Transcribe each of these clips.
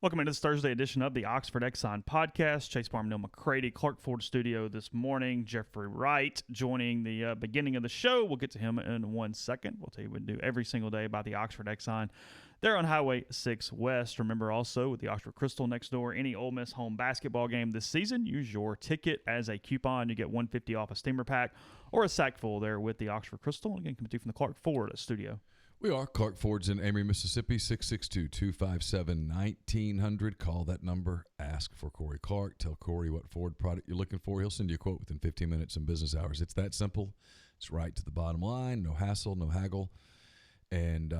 Welcome into this Thursday edition of the Oxford Exxon podcast. Chase Parham and Neal McCready, Clark Ford Studio this morning. Jeffrey Wright joining the beginning of the show. We'll get to him in 1 second. We'll tell you what we do every single day about the Oxford Exxon. They're on Highway 6 West. Remember also with the Oxford Crystal next door, any Ole Miss home basketball game this season, use your ticket as a coupon. You get $150 off a steamer pack or a sack full there with the Oxford Crystal. Again, coming to you from the Clark Ford Studio. We are Clark Ford's in Amory, Mississippi, 662-257-1900. Call that number. Ask for Corey Clark. Tell Corey what Ford product you're looking for. He'll send you a quote within 15 minutes in business hours. It's that simple. It's right to the bottom line. No hassle, no haggle. And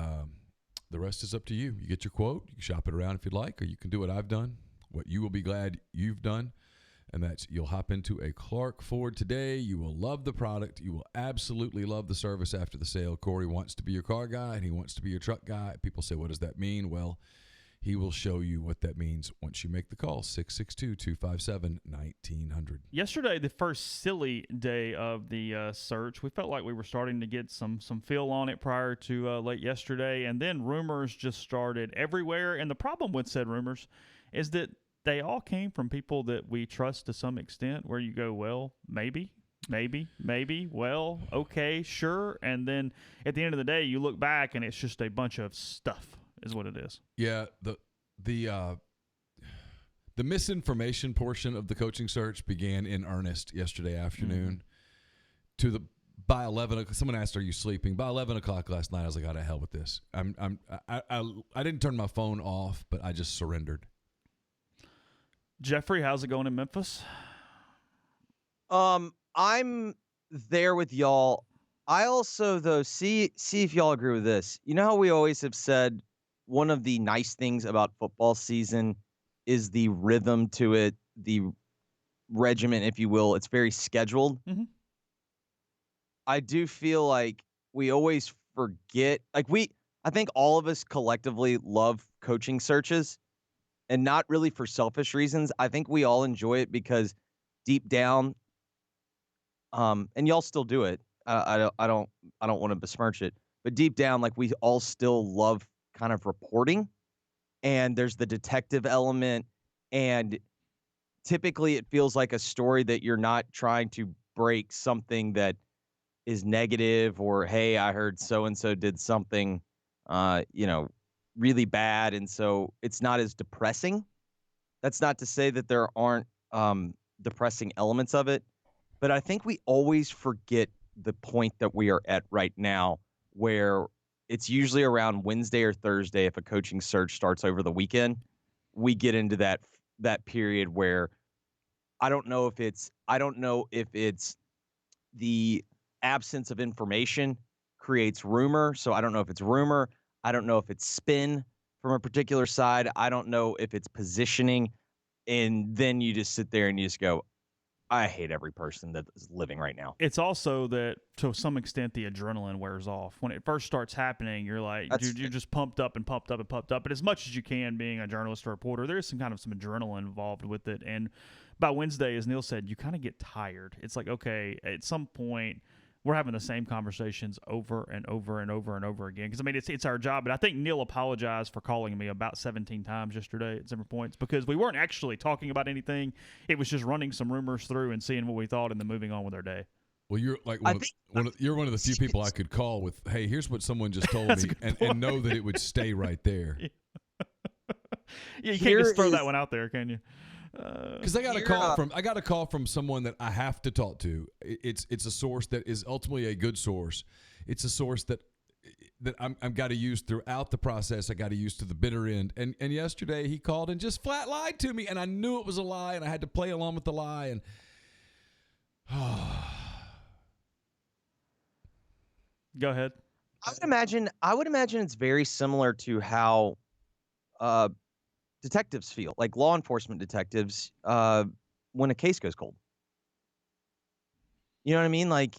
the rest is up to you. You get your quote. You can shop it around if you'd like, or you can do what I've done, what you will be glad you've done. And that's you'll hop into a Clark Ford today. You will love the product. You will absolutely love the service after the sale. Corey wants to be your car guy, and he wants to be your truck guy. People say, what does that mean? Well, he will show you what that means once you make the call, 662-257-1900. Yesterday, the first silly day of the search, we felt like we were starting to get some feel on it prior to late yesterday, and then rumors just started everywhere. And the problem with said rumors is that they all came from people that we trust to some extent, where you go, well, maybe, well, okay, sure. And then at the end of the day, you look back and it's just a bunch of stuff is what it is. Yeah, the misinformation portion of the coaching search began in earnest yesterday afternoon. By 11, someone asked, "Are you sleeping?" By 11 o'clock last night, I was like, "Out of hell with this." I didn't turn my phone off, but I just surrendered. Jeffrey, how's it going in Memphis? I'm there with y'all. I also, though, see if y'all agree with this. You know how we always have said one of the nice things about football season is the rhythm to it, the regiment, if you will. It's very scheduled. Mm-hmm. I do feel like we always forget. I think all of us collectively love coaching searches. And not really for selfish reasons. I think we all enjoy it because deep down, and y'all still do it. I don't want to besmirch it, but deep down, like we all still love kind of reporting, and there's the detective element, and typically it feels like a story that you're not trying to break something that is negative or, hey, I heard so and so did something, really bad, and so it's not as depressing. That's not to say that there aren't depressing elements of it, but I think we always forget the point that we are at right now, where it's usually around Wednesday or Thursday. If a coaching search starts over the weekend, we get into that period where I don't know if it's the absence of information creates rumor. So I don't know if it's rumor. I don't know if it's spin from a particular side. I don't know if it's positioning. And then you just sit there and you just go, I hate every person that is living right now. It's also that to some extent the adrenaline wears off. When it first starts happening, you're like, you're just pumped up and pumped up and pumped up. But as much as you can, being a journalist or reporter, there is some adrenaline involved with it. And by Wednesday, as Neal said, you kind of get tired. It's like, okay, at some point, we're having the same conversations over and over and over and over again. Because, I mean, it's our job. And I think Neal apologized for calling me about 17 times yesterday at different points because we weren't actually talking about anything. It was just running some rumors through and seeing what we thought and then moving on with our day. Well, you're like you're one of the few people I could call with, hey, here's what someone just told me, and know that it would stay right there. Yeah, you can't just throw that one out there, can you? Because I got a call from someone that I have to talk to. It's a source that is ultimately a good source. It's a source that I've got to use throughout the process. I got to use to the bitter end. And yesterday he called and just flat lied to me, and I knew it was a lie, and I had to play along with the lie. And go ahead. I would imagine it's very similar to how detectives feel, like law enforcement detectives, when a case goes cold. You know what I mean? Like,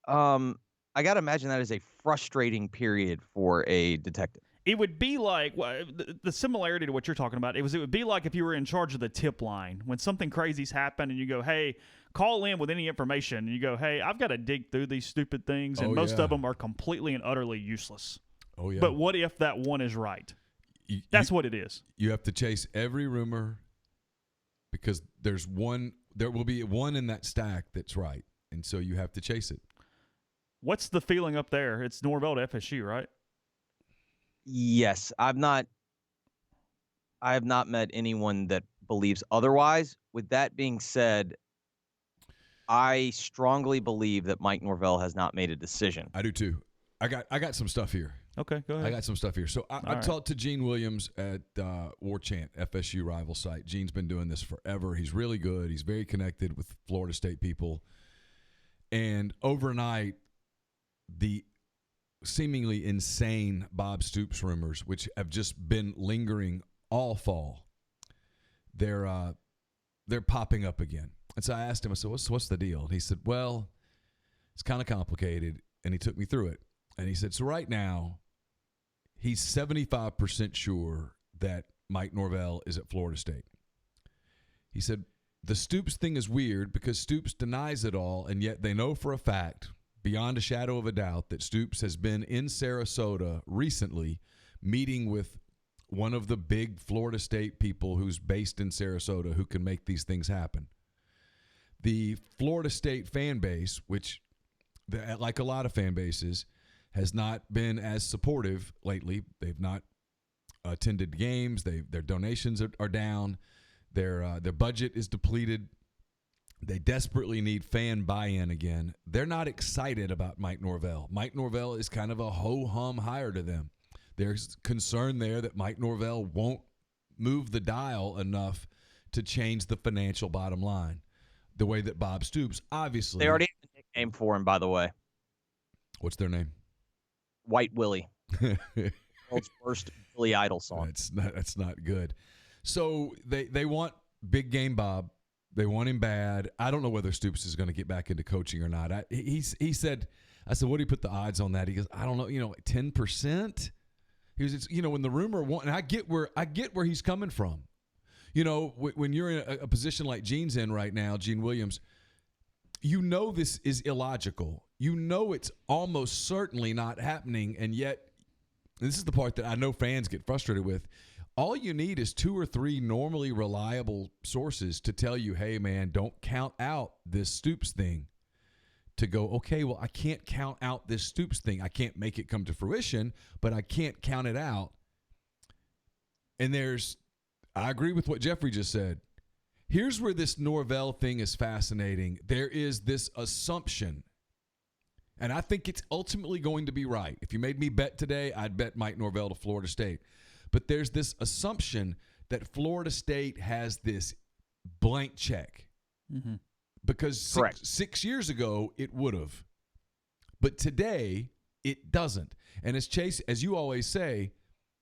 I got to imagine that is a frustrating period for a detective. It would be like the similarity to what you're talking about. It would be like if you were in charge of the tip line when something crazy's happened and you go, hey, call in with any information. And you go, hey, I've got to dig through these stupid things. And most of them are completely and utterly useless. Oh, yeah. But what if that one is right? That's what it is. You have to chase every rumor because there will be one in that stack that's right. And so you have to chase it. What's the feeling up there? It's Norvell to FSU, right? Yes. I have not met anyone that believes otherwise. With that being said, I strongly believe that Mike Norvell has not made a decision. I do too. I got some stuff here. Okay, go ahead. I got some stuff here. So I talked to Gene Williams at War Chant, FSU rival site. Gene's been doing this forever. He's really good. He's very connected with Florida State people. And overnight, the seemingly insane Bob Stoops rumors, which have just been lingering all fall, they're popping up again. And so I asked him, I said, what's the deal? And he said, well, it's kind of complicated. And he took me through it. And he said, so right now, he's 75% sure that Mike Norvell is at Florida State. He said, the Stoops thing is weird because Stoops denies it all, and yet they know for a fact, beyond a shadow of a doubt, that Stoops has been in Sarasota recently meeting with one of the big Florida State people who's based in Sarasota who can make these things happen. The Florida State fan base, which, like a lot of fan bases, has not been as supportive lately. They've not attended games. Their donations are down. Their budget is depleted. They desperately need fan buy-in again. They're not excited about Mike Norvell. Mike Norvell is kind of a ho-hum hire to them. There's concern there that Mike Norvell won't move the dial enough to change the financial bottom line the way that Bob Stoops, obviously. They already have a nickname for him, by the way. What's their name? White Willie. World's first Billy Idol song. That's not good. So they want big game Bob. They want him bad. I don't know whether Stoops is going to get back into coaching or not. He said, I said, what do you put the odds on that? He goes, I don't know, 10%. He was, when the rumor and I get where he's coming from. When you're in a position like Gene's in right now, Gene Williams, this is illogical. It's almost certainly not happening, and yet this is the part that I know fans get frustrated with. All you need is 2 or 3 normally reliable sources to tell you, hey, man, don't count out this Stoops thing. To go, okay, well, I can't count out this Stoops thing. I can't make it come to fruition, but I can't count it out. And I agree with what Jeffrey just said. Here's where this Norvell thing is fascinating. There is this assumption, and I think it's ultimately going to be right. If you made me bet today, I'd bet Mike Norvell to Florida State. But there's this assumption that Florida State has this blank check. Mm-hmm. Because 6 years ago, it would have. But today, it doesn't. And as Chase, as you always say,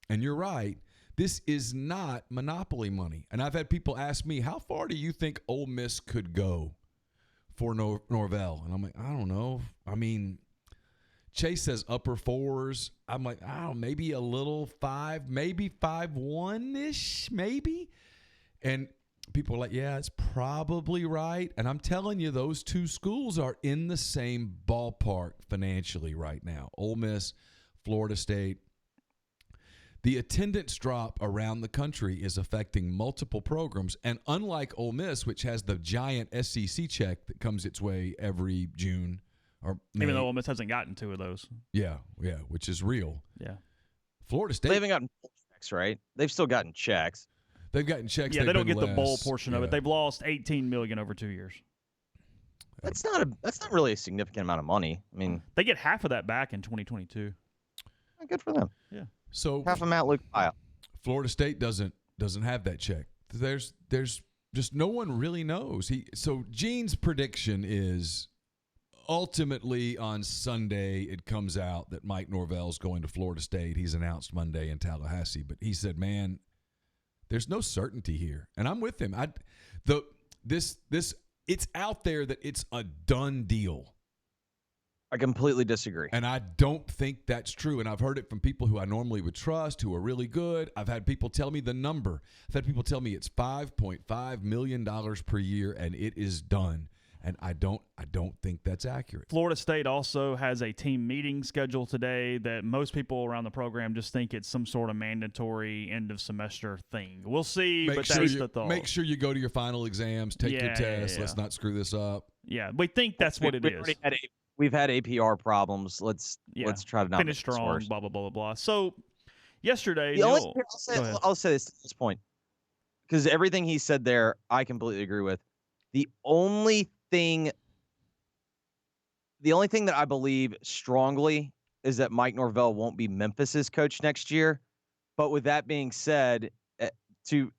and you're right, this is not monopoly money. And I've had people ask me, how far do you think Ole Miss could go for Norvell? And I'm like, I don't know. I mean, Chase says upper 4s. I'm like, I don't know, maybe a little 5, maybe 5-1-ish, maybe. And people are like, yeah, it's probably right. And I'm telling you, those two schools are in the same ballpark financially right now. Ole Miss, Florida State. The attendance drop around the country is affecting multiple programs. And unlike Ole Miss, which has the giant SEC check that comes its way every June or May. Even though Ole Miss hasn't gotten 2 of those. Yeah, which is real. Yeah. Florida State. They haven't gotten checks, right? They've still gotten checks. They've gotten checks. Yeah, they don't get less. the bowl portion of it. They've lost $18 million over 2 years. That's not really a significant amount of money. I mean, they get half of that back in 2022. Good for them. Yeah. So half a Matt Luke pile. Florida State doesn't have that check. There's just no one really knows. So Gene's prediction is ultimately on Sunday it comes out that Mike Norvell's going to Florida State. He's announced Monday in Tallahassee, but he said, man, there's no certainty here. And I'm with him. It's out there that it's a done deal. I completely disagree. And I don't think that's true. And I've heard it from people who I normally would trust, who are really good. I've had people tell me the number. I've had people tell me it's $5.5 million per year and it is done. And I don't think that's accurate. Florida State also has a team meeting scheduled today that most people around the program just think it's some sort of mandatory end of semester thing. We'll see, but that's the thought. Make sure you go to your final exams, take your test. Yeah. Let's not screw this up. Yeah, we think that's what it is. We've had APR problems. Let's try to not finish strong. Worse. Blah blah blah blah. So yesterday, I'll say this at this point, because everything he said there, I completely agree with. The only thing that I believe strongly is that Mike Norvell won't be Memphis's coach next year. But with that being said, to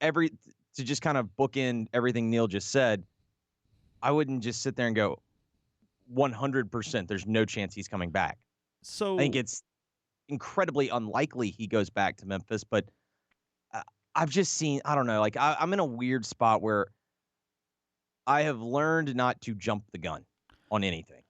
just kind of bookend everything Neal just said, I wouldn't just sit there and go 100%. There's no chance he's coming back. So I think it's incredibly unlikely he goes back to Memphis. But I've just seen, I don't know, like I'm in a weird spot where I have learned not to jump the gun on anything.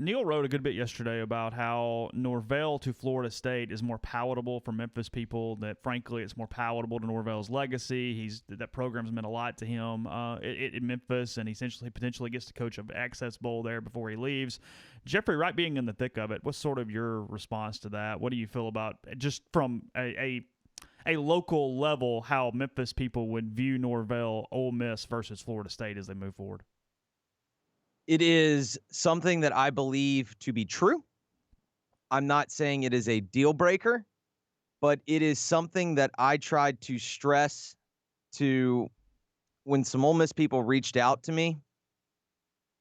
Neal wrote a good bit yesterday about how Norvell to Florida State is more palatable for Memphis people, that frankly it's more palatable to Norvell's legacy. That program's meant a lot to him in Memphis, and he essentially potentially gets to coach an Access Bowl there before he leaves. Jeffrey Wright being in the thick of it, what's sort of your response to that? What do you feel about, just from a local level, how Memphis people would view Norvell, Ole Miss versus Florida State as they move forward? It is something that I believe to be true. I'm not saying it is a deal breaker, but it is something that I tried to stress to when some Ole Miss people reached out to me.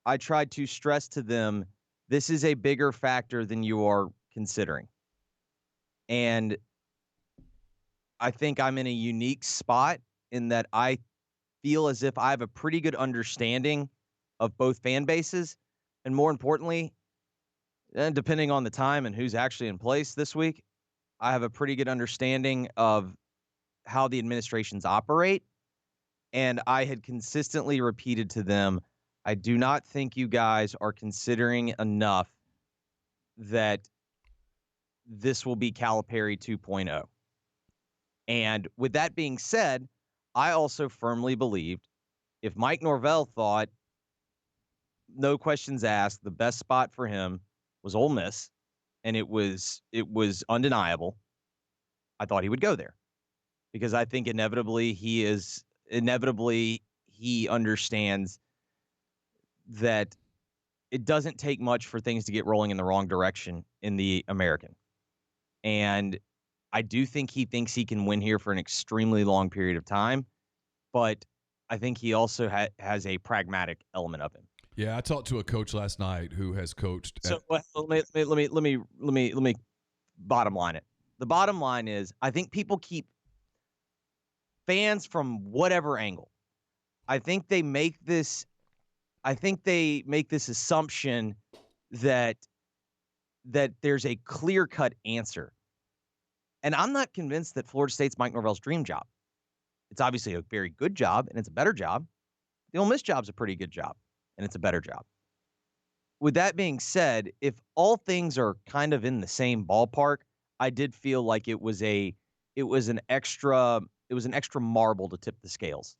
I tried to stress to them, this is a bigger factor than you are considering. And I think I'm in a unique spot in that I feel as if I have a pretty good understanding of both fan bases, and more importantly, and depending on the time and who's actually in place this week, I have a pretty good understanding of how the administrations operate. And I had consistently repeated to them, I do not think you guys are considering enough that this will be Calipari 2.0. And with that being said, I also firmly believed if Mike Norvell thought, no questions asked, the best spot for him was Ole Miss, and it was undeniable, I thought he would go there, because I think inevitably he understands that it doesn't take much for things to get rolling in the wrong direction in the American. And I do think he thinks he can win here for an extremely long period of time, but I think he also has a pragmatic element of him. Yeah, I talked to a coach last night who has coached. So let me bottom line it. The bottom line is, I think people keep fans from whatever angle. I think they make this assumption that there's a clear-cut answer. And I'm not convinced that Florida State's Mike Norvell's dream job. It's obviously a very good job, and it's a better job. The Ole Miss job's a pretty good job, and it's a better job. With that being said, if all things are kind of in the same ballpark, I did feel like it was an extra marble to tip the scales.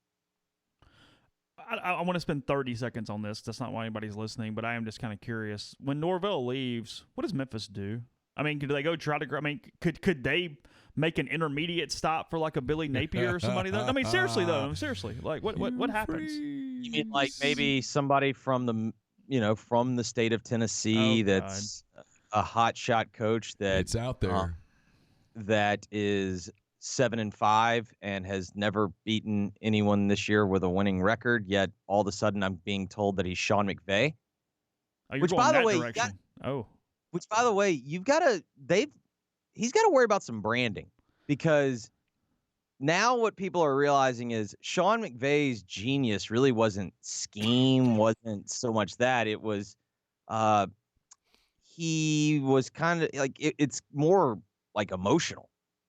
I want to spend 30 seconds on this. That's not why anybody's listening, but I am just kind of curious. When Norvell leaves, what does Memphis do? I mean, could they go try to? I mean, could they make an intermediate stop for like a Billy Napier or somebody? I mean, seriously though. Seriously, like what happens? You mean like maybe somebody from the state of Tennessee that's a hot shot coach that's out there that is 7-5 and has never beaten anyone this year with a winning record. Yet all of a sudden, I'm being told that he's Sean McVay. Which, by the way, Which, by the way, he's got to worry about some branding, because now what people are realizing is Sean McVay's genius really wasn't scheme, wasn't so much that. It was he was kind of like it's more like emotional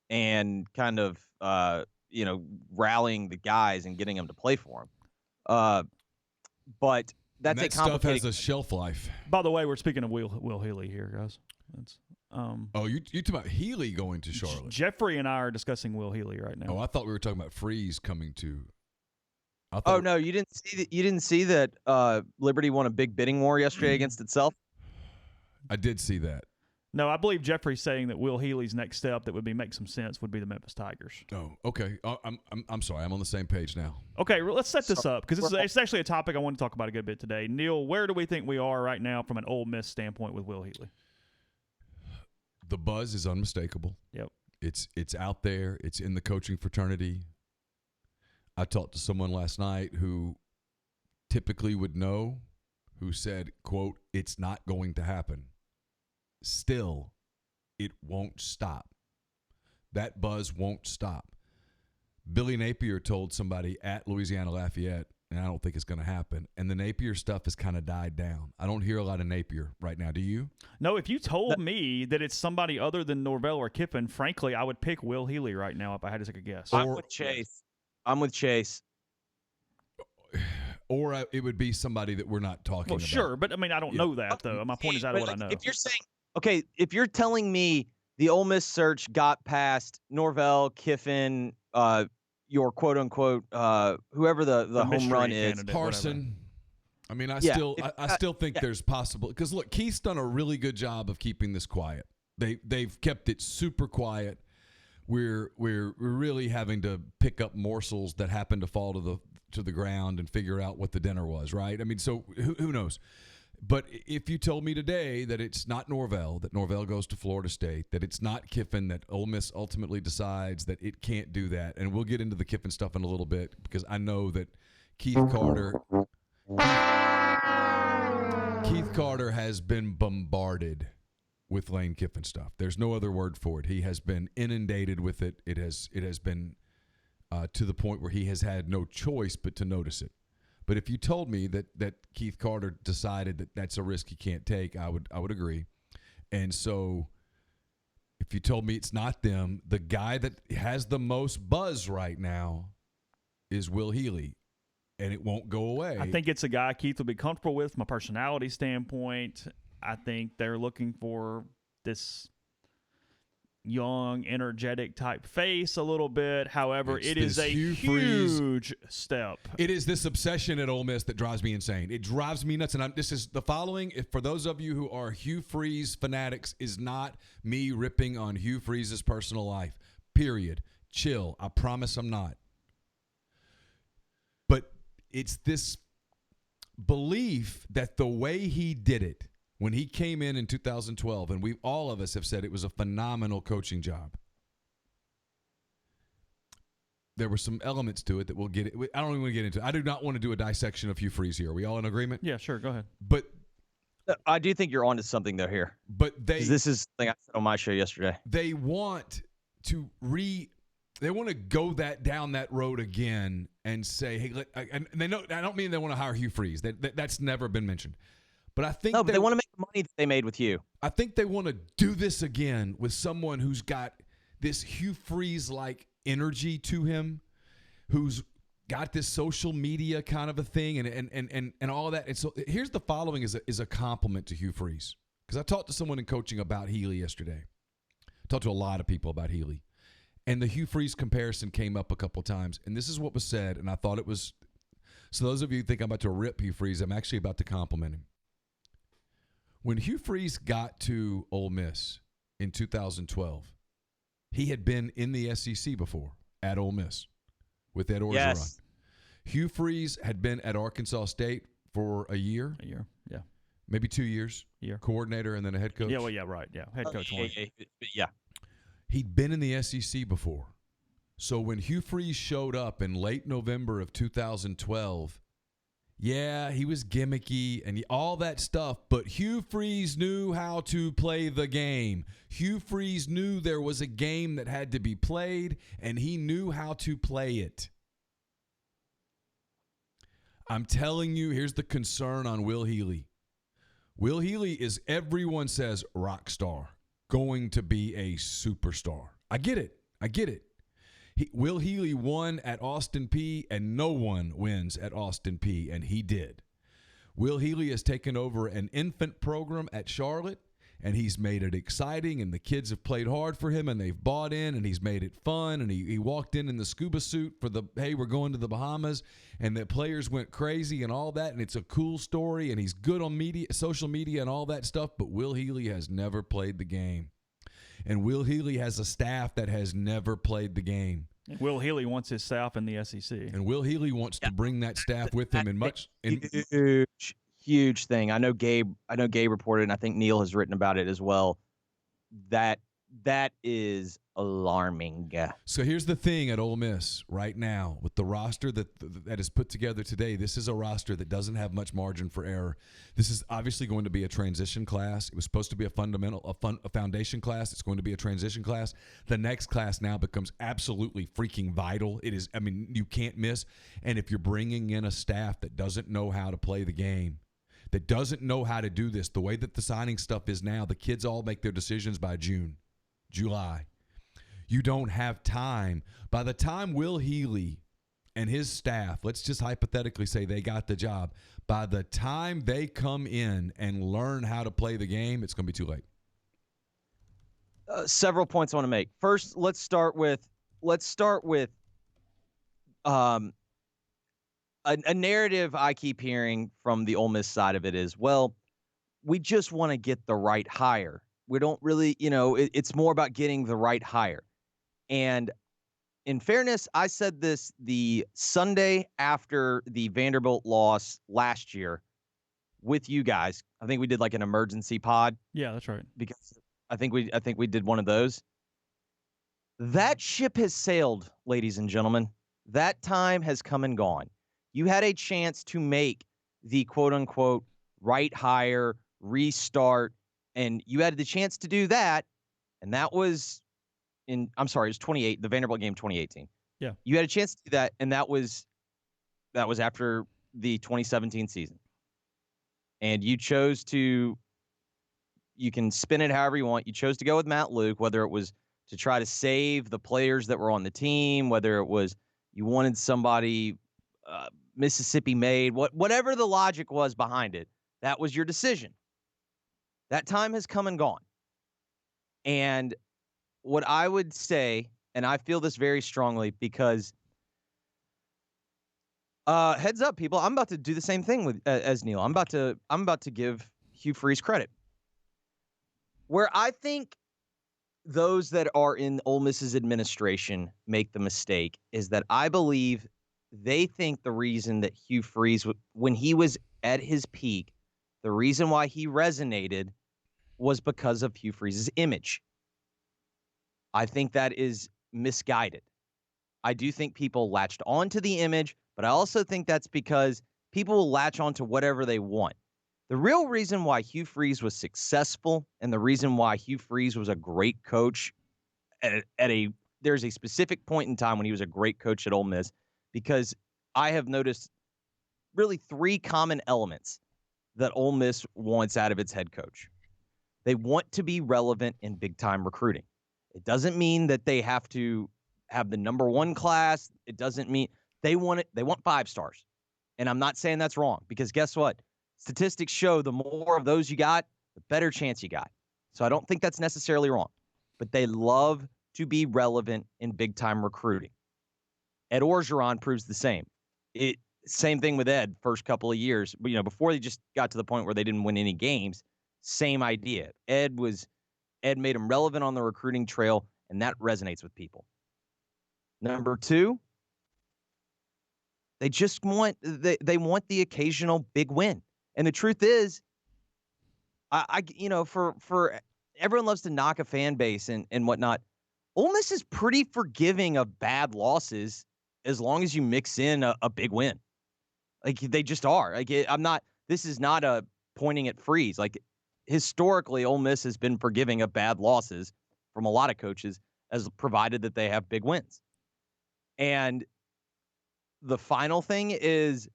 and kind of rallying the guys and getting them to play for him. But that's that stuff has a shelf life. By the way, we're speaking of Will Healy here, guys. That's you talking about Healy going to Charlotte? Jeffrey and I are discussing Will Healy right now. Oh, I thought we were talking about Freeze coming to Oh no, you didn't see that. You didn't see that. Liberty won a big bidding war yesterday against itself. I did see that. No, I believe Jeffrey's saying that Will Healy's next step that would make some sense would be the Memphis Tigers. Oh, okay. I'm sorry. I'm on the same page now. Okay, well, let's set this up because it's actually a topic I want to talk about a good bit today. Neil, where do we think we are right now from an Ole Miss standpoint with Will Healy? The buzz is unmistakable. Yep. It's out there. It's in the coaching fraternity. I talked to someone last night who typically would know, who said, quote, "It's not going to happen." Still, it won't stop. That buzz won't stop. Billy Napier told somebody at Louisiana Lafayette, and I don't think it's going to happen, and the Napier stuff has kind of died down. I don't hear a lot of Napier right now. Do you? No, if you told me that it's somebody other than Norvell or Kiffin, frankly, I would pick Will Healy right now if I had to take a guess. I'm with Chase. Or it would be somebody that we're not talking about. Sure, but I mean, I don't know that, though. My point is out of what I know. If you're saying, okay, if you're telling me the Ole Miss search got past Norvell, Kiffin, your quote-unquote, whoever the home run is. Parson. I mean, I still think there's possible. Because, look, Keith's done a really good job of keeping this quiet. They've kept it super quiet. We're really having to pick up morsels that happen to fall to the ground and figure out what the dinner was, right? I mean, so who knows? But if you told me today that it's not Norvell, that Norvell goes to Florida State, that it's not Kiffin, that Ole Miss ultimately decides that it can't do that, and we'll get into the Kiffin stuff in a little bit because I know that Keith Carter has been bombarded with Lane Kiffin stuff. There's no other word for it. He has been inundated with it. It has been to the point where he has had no choice but to notice it. But if you told me that Keith Carter decided that that's a risk he can't take, I would agree. And so if you told me it's not them, the guy that has the most buzz right now is Will Healy, and it won't go away. I think it's a guy Keith will be comfortable with from a personality standpoint. I think they're looking for this young, energetic type face a little bit. However, it is a huge step. It is this obsession at Ole Miss that drives me insane. It drives me nuts. And this is the following. If for those of you who are Hugh Freeze fanatics, is not me ripping on Hugh Freeze's personal life. Period. Chill. I promise I'm not. But it's this belief that the way he did it, when he came in 2012, and all of us have said it was a phenomenal coaching job. There were some elements to it that we'll get. I don't even want to get into. I do not want to do a dissection of Hugh Freeze here. Are we all in agreement? Yeah, sure. Go ahead. But I do think you're onto something though here. But this is something I said on my show yesterday. They want to They want to go down that road again and say, hey, and they know. I don't mean they want to hire Hugh Freeze. That's never been mentioned. But I think they want to make the money that they made with you. I think they want to do this again with someone who's got this Hugh Freeze-like energy to him, who's got this social media kind of a thing and all of that. And so here's the following is a compliment to Hugh Freeze. Because I talked to someone in coaching about Healy yesterday. I talked to a lot of people about Healy. And the Hugh Freeze comparison came up a couple times. And this is what was said, and I thought it was – so those of you who think I'm about to rip Hugh Freeze, I'm actually about to compliment him. When Hugh Freeze got to Ole Miss in 2012, he had been in the SEC before at Ole Miss with Ed Orgeron. Yes. Hugh Freeze had been at Arkansas State for a year. A year, yeah. Maybe 2 years. Year. Coordinator and then a head coach. Yeah, well, yeah, right. Yeah, head coach. Yeah. He'd been in the SEC before. So when Hugh Freeze showed up in late November of 2012, yeah, he was gimmicky and all that stuff, but Hugh Freeze knew how to play the game. Hugh Freeze knew there was a game that had to be played, and he knew how to play it. I'm telling you, here's the concern on Will Healy. Will Healy is, everyone says, rock star, going to be a superstar. I get it. Will Healy won at Austin Peay, and no one wins at Austin Peay, and he did. Will Healy has taken over an infant program at Charlotte, and he's made it exciting, and the kids have played hard for him, and they've bought in, and he's made it fun, and he walked in the scuba suit for the, hey, we're going to the Bahamas, and the players went crazy and all that, and it's a cool story, and he's good on media, social media and all that stuff, but Will Healy has never played the game. And Will Healy has a staff that has never played the game. Will Healy wants his staff in the SEC. And Will Healy wants to bring that staff with him huge thing. I know Gabe reported, and I think Neal has written about it as well. That is alarming. So here's the thing at Ole Miss right now with the roster that is put together today. This is a roster that doesn't have much margin for error. This is obviously going to be a transition class. It was supposed to be a foundation class. It's going to be a transition class. The next class now becomes absolutely freaking vital. It is. I mean, you can't miss. And if you're bringing in a staff that doesn't know how to play the game, that doesn't know how to do this, the way that the signing stuff is now, the kids all make their decisions by July. You don't have time. By the time Will Healy and his staff, let's just hypothetically say they got the job, by the time they come in and learn how to play the game, it's going to be too late. Several points I want to make. First, let's start with a narrative I keep hearing from the Ole Miss side of it is, well, we just want to get the right hire. We don't really, it's more about getting the right hire. And in fairness, I said this the Sunday after the Vanderbilt loss last year with you guys. I think we did like an emergency pod. Yeah, that's right. Because I think we did one of those. That ship has sailed, ladies and gentlemen. That time has come and gone. You had a chance to make the quote unquote right hire, restart, and you had the chance to do that, and that was it was 28, the Vanderbilt game 2018. Yeah. You had a chance to do that, and that was after the 2017 season. And you chose to, you can spin it however you want. You chose to go with Matt Luke, whether it was to try to save the players that were on the team, whether it was you wanted somebody Mississippi made, whatever the logic was behind it, that was your decision. That time has come and gone. And what I would say, and I feel this very strongly because heads up, people, I'm about to do the same thing as Neal. I'm about to give Hugh Freeze credit. Where I think those that are in Ole Miss's administration make the mistake is that I believe they think the reason that Hugh Freeze, when he was at his peak, the reason why he resonated was because of Hugh Freeze's image. I think that is misguided. I do think people latched onto the image, but I also think that's because people will latch onto whatever they want. The real reason why Hugh Freeze was successful and the reason why Hugh Freeze was a great coach there's a specific point in time when he was a great coach at Ole Miss, because I have noticed really three common elements that Ole Miss wants out of its head coach. They want to be relevant in big-time recruiting. It doesn't mean that they have to have the number one class. It doesn't mean they want it. They want 5 stars. And I'm not saying that's wrong, because guess what? Statistics show the more of those you got, the better chance you got. So I don't think that's necessarily wrong. But they love to be relevant in big-time recruiting. Ed Orgeron proves the same. Same thing with Ed first couple of years. Before they just got to the point where they didn't win any games, same idea. Ed made him relevant on the recruiting trail, and that resonates with people. Number 2, they just want they want the occasional big win. And the truth is, for everyone loves to knock a fan base and whatnot. Ole Miss is pretty forgiving of bad losses as long as you mix in a big win. Like, they just are. Like, this is not a pointing at Freeze. Like, historically, Ole Miss has been forgiving of bad losses from a lot of coaches, as provided that they have big wins. And the final thing is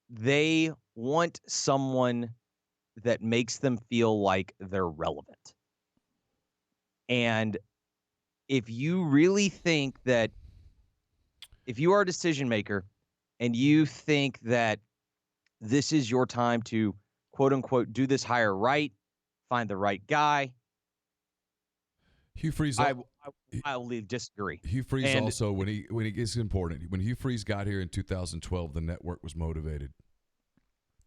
they want someone that makes them feel like they're relevant. And if you really think that, if you are a decision maker and you think that this is your time to quote unquote do this hire right, find the right guy. Hugh Freeze. I'll disagree. Hugh Freeze also, when he gets important, when Hugh Freeze got here in 2012, the network was motivated.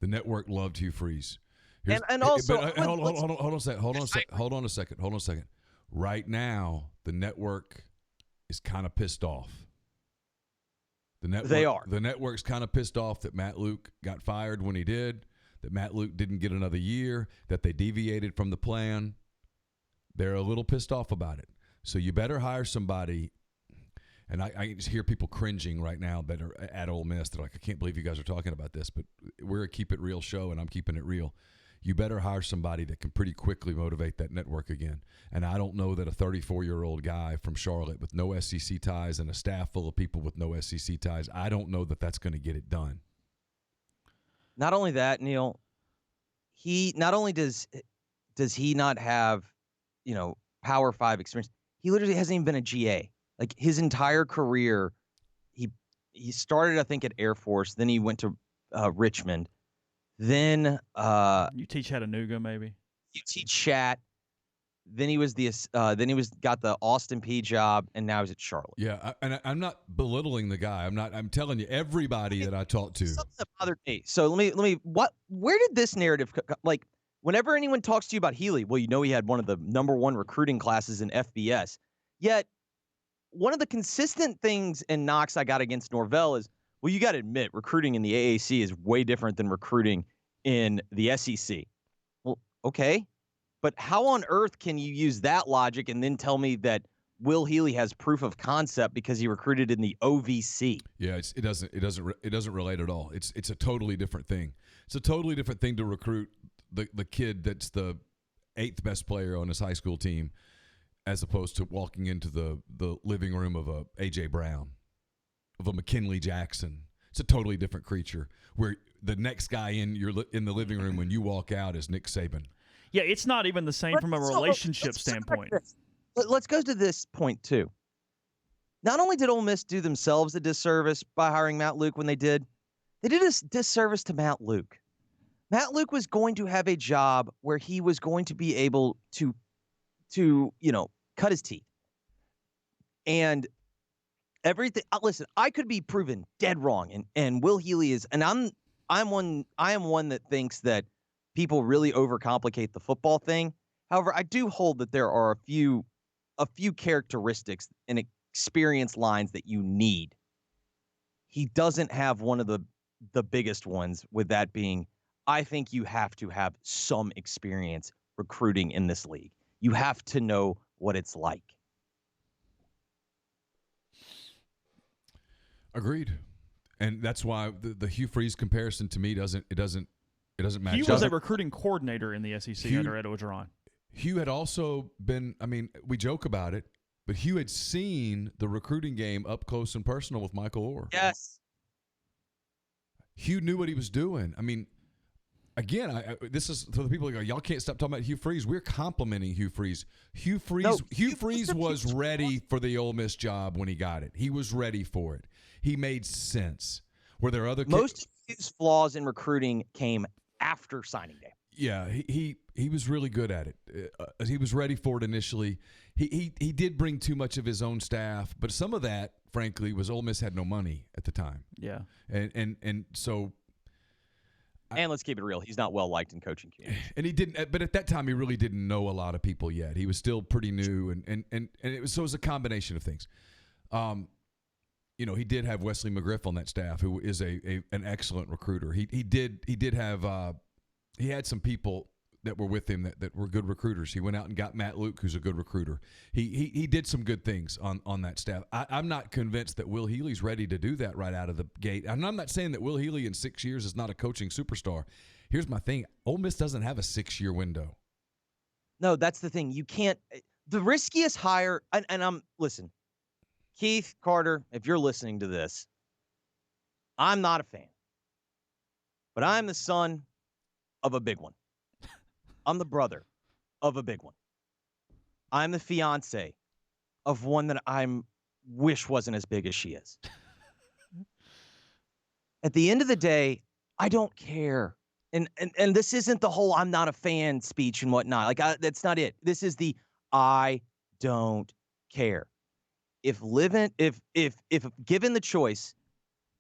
The network loved Hugh Freeze. Hold on a second. Right now, the network is kind of pissed off. The network's kind of pissed off that Matt Luke got fired when he did, that Matt Luke didn't get another year, that they deviated from the plan. They're a little pissed off about it. So you better hire somebody. And I just hear people cringing right now that are at Ole Miss. They're like, I can't believe you guys are talking about this, but we're a Keep It Real show, and I'm keeping it real. You better hire somebody that can pretty quickly motivate that network again. And I don't know that a 34-year-old guy from Charlotte with no SEC ties and a staff full of people with no SEC ties, I don't know that that's going to get it done. Not only that, Neil, he not only does he not have, Power 5 experience, he literally hasn't even been a GA. Like his entire career, he started, I think, at Air Force, then he went to Richmond. Then you teach Chattanooga, maybe. You teach Chat. Then he was got the Austin P job, and now he's at Charlotte. Yeah, and I'm not belittling the guy. I'm telling you, everybody that I talked to. Something that bothered me. So let me. Where did this narrative like? Whenever anyone talks to you about Healy, well, he had one of the #1 recruiting classes in FBS. Yet, one of the consistent things and knocks I got against Norvell is, well, you got to admit, recruiting in the AAC is way different than recruiting in the SEC. Well, okay. But how on earth can you use that logic and then tell me that Will Healy has proof of concept because he recruited in the OVC? Yeah, it doesn't relate at all. It's a totally different thing. It's a totally different thing to recruit the kid that's the 8th best player on his high school team, as opposed to walking into the living room of a A.J. Brown, of a McKinley Jackson. It's a totally different creature, where the next guy in the living room when you walk out is Nick Saban. Yeah, it's not even the same from a relationship standpoint. Let's go to this point, too. Not only did Ole Miss do themselves a disservice by hiring Matt Luke when they did a disservice to Matt Luke. Matt Luke was going to have a job where he was going to be able to cut his teeth. And everything. Listen, I could be proven dead wrong, and Will Healy is, and I am one that thinks that people really overcomplicate the football thing. However, I do hold that there are a few characteristics and experience lines that you need. He doesn't have one of the biggest ones, with that being, I think you have to have some experience recruiting in this league. You have to know what it's like. Agreed. And that's why the Hugh Freeze comparison to me doesn't match. Hugh was a recruiting coordinator in the SEC under Ed Orgeron. Hugh had also been, we joke about it, but Hugh had seen the recruiting game up close and personal with Michael Orr. Yes. Hugh knew what he was doing. Again, this is for the people who go, y'all can't stop talking about Hugh Freeze. We're complimenting Hugh Freeze. Hugh Freeze was ready for the Ole Miss job when he got it. He was ready for it. He made sense. Were there other most of his flaws in recruiting came after signing day? Yeah, he was really good at it. He was ready for it initially. He did bring too much of his own staff, but some of that, frankly, was Ole Miss had no money at the time. Yeah, and so. And let's keep it real, he's not well liked in coaching communities. And he didn't, but at that time he really didn't know a lot of people yet. He was still pretty new, and it was a combination of things. He did have Wesley McGriff on that staff, who is an excellent recruiter. He did have he had some people that were with him that were good recruiters. He went out and got Matt Luke, who's a good recruiter. He did some good things on that staff. I'm not convinced that Will Healy's ready to do that right out of the gate. And I'm not saying that Will Healy in 6 years is not a coaching superstar. Here's my thing. Ole Miss doesn't have a 6-year window. No, that's the thing. You can't – the riskiest hire – and listen, Keith, Carter, if you're listening to this, I'm not a fan. But I'm the son of a big one. I'm the brother of a big one. I'm the fiance of one that I wish wasn't as big as she is. At the end of the day, I don't care And this isn't the whole "I'm not a fan" speech and whatnot. Like, that's not it. This is the "I don't care." If given the choice,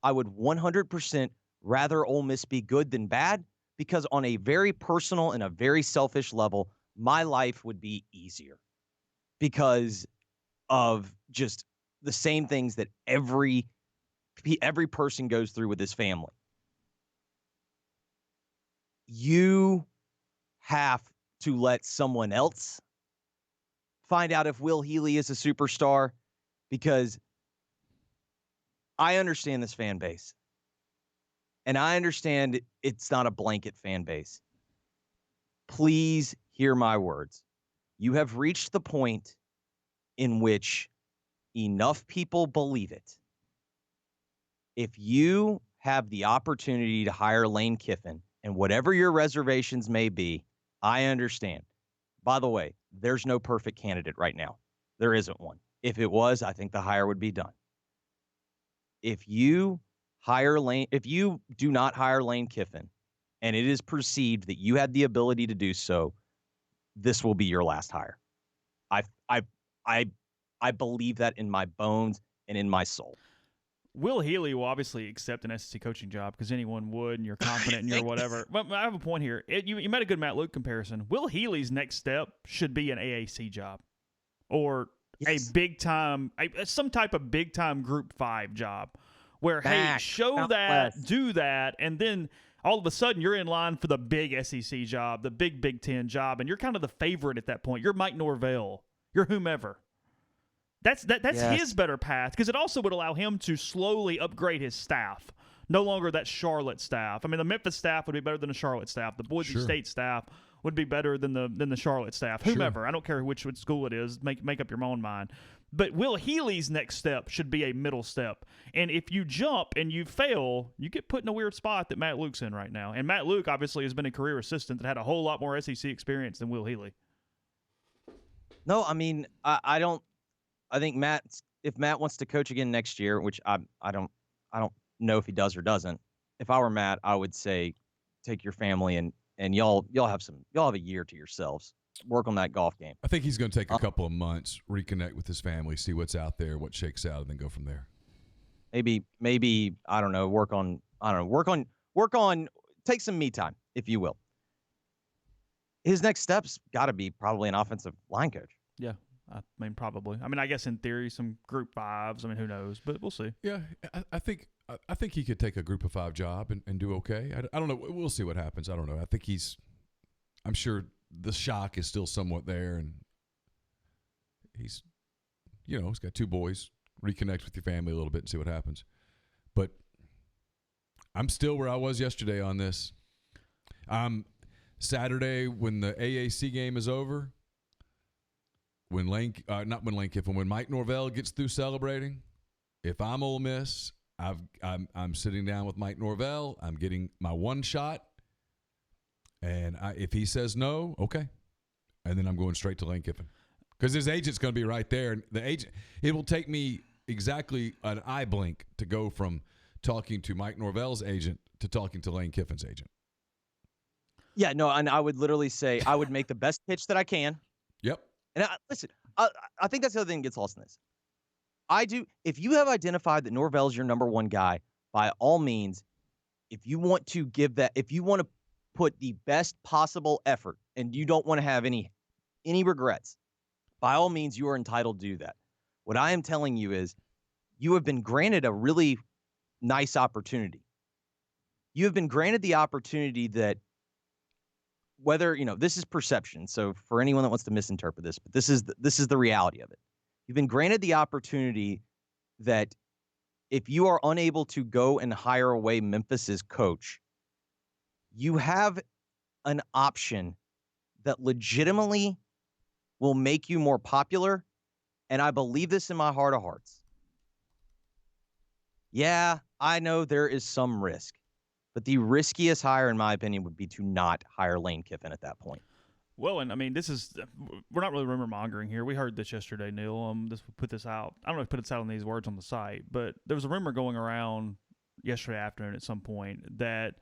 I would 100% rather Ole Miss be good than bad, because on a very personal and a very selfish level, my life would be easier because of just the same things that every person goes through with his family. You have to let someone else find out if Will Healy is a superstar, because I understand this fan base. And I understand it's not a blanket fan base. Please hear my words. You have reached the point in which enough people believe it. If you have the opportunity to hire Lane Kiffin, and whatever your reservations may be, I understand. By the way, there's no perfect candidate right now. There isn't one. If it was, I think the hire would be done. If you do not hire Lane Kiffin, and it is perceived that you had the ability to do so, this will be your last hire. I I I I believe that in my bones and in my soul. Will Healy will obviously accept an SEC coaching job because anyone would, and you're confident in your whatever. But I have a point here. You made a good Matt Luke comparison. Will Healy's next step should be an AAC job or a big time, some type of big time Group 5 job where, hey, show that, do that, and then all of a sudden you're in line for the big SEC job, the Big Ten job, and you're kind of the favorite at that point. You're Mike Norvell. You're whomever. That's his better path, because it also would allow him to slowly upgrade his staff. No longer that Charlotte staff. I mean, the Memphis staff would be better than the Charlotte staff. The Boise State staff would be better than the Charlotte staff. Whomever. I don't care which school it is. Make up your own mind. But Will Healy's next step should be a middle step. And if you jump and you fail, you get put in a weird spot that Matt Luke's in right now. And Matt Luke obviously has been a career assistant that had a whole lot more SEC experience than Will Healy. No, I mean, I don't. I think if Matt wants to coach again next year, which I don't know if he does or doesn't. If I were Matt, I would say take your family and y'all have a year to yourselves. Work on that golf game. I think he's going to take a couple of months, reconnect with his family, see what's out there, what shakes out, and then go from there. Maybe I don't know. Work on. Take some me time, if you will. His next step's got to be probably an offensive line coach. Yeah. I mean, probably. I mean, I guess in theory, some Group 5s. I mean, who knows? But we'll see. Yeah, I think he could take a Group of 5 job and do okay. I don't know. We'll see what happens. I don't know. I think I'm sure the shock is still somewhat there, and he's got 2 boys. Reconnect with your family a little bit and see what happens. But I'm still where I was yesterday on this. Saturday when the AAC game is over. When Mike Norvell gets through celebrating, if I'm Ole Miss, I'm sitting down with Mike Norvell. I'm getting my one shot, and if he says no, okay, and then I'm going straight to Lane Kiffin because his agent's going to be right there. And it will take me exactly an eye blink to go from talking to Mike Norvell's agent to talking to Lane Kiffin's agent. Yeah, no, and I would literally say I would make the best pitch that I can. Yep. And listen, I think that's the other thing that gets lost in this. If you have identified that Norvell's your number one guy, by all means, if you want to put the best possible effort and you don't want to have any regrets, by all means, you are entitled to do that. What I am telling you is you have been granted a really nice opportunity. You have been granted the opportunity that, whether, this is perception. So for anyone that wants to misinterpret this, but this is the reality of it. You've been granted the opportunity that if you are unable to go and hire away Memphis's coach, you have an option that legitimately will make you more popular. And I believe this in my heart of hearts. Yeah, I know there is some risk. But the riskiest hire, in my opinion, would be to not hire Lane Kiffin at that point. Well, and I mean, we're not really rumor mongering here. We heard this yesterday, Neil. Put this out. I don't know if put this out in these words on the site, but there was a rumor going around yesterday afternoon at some point that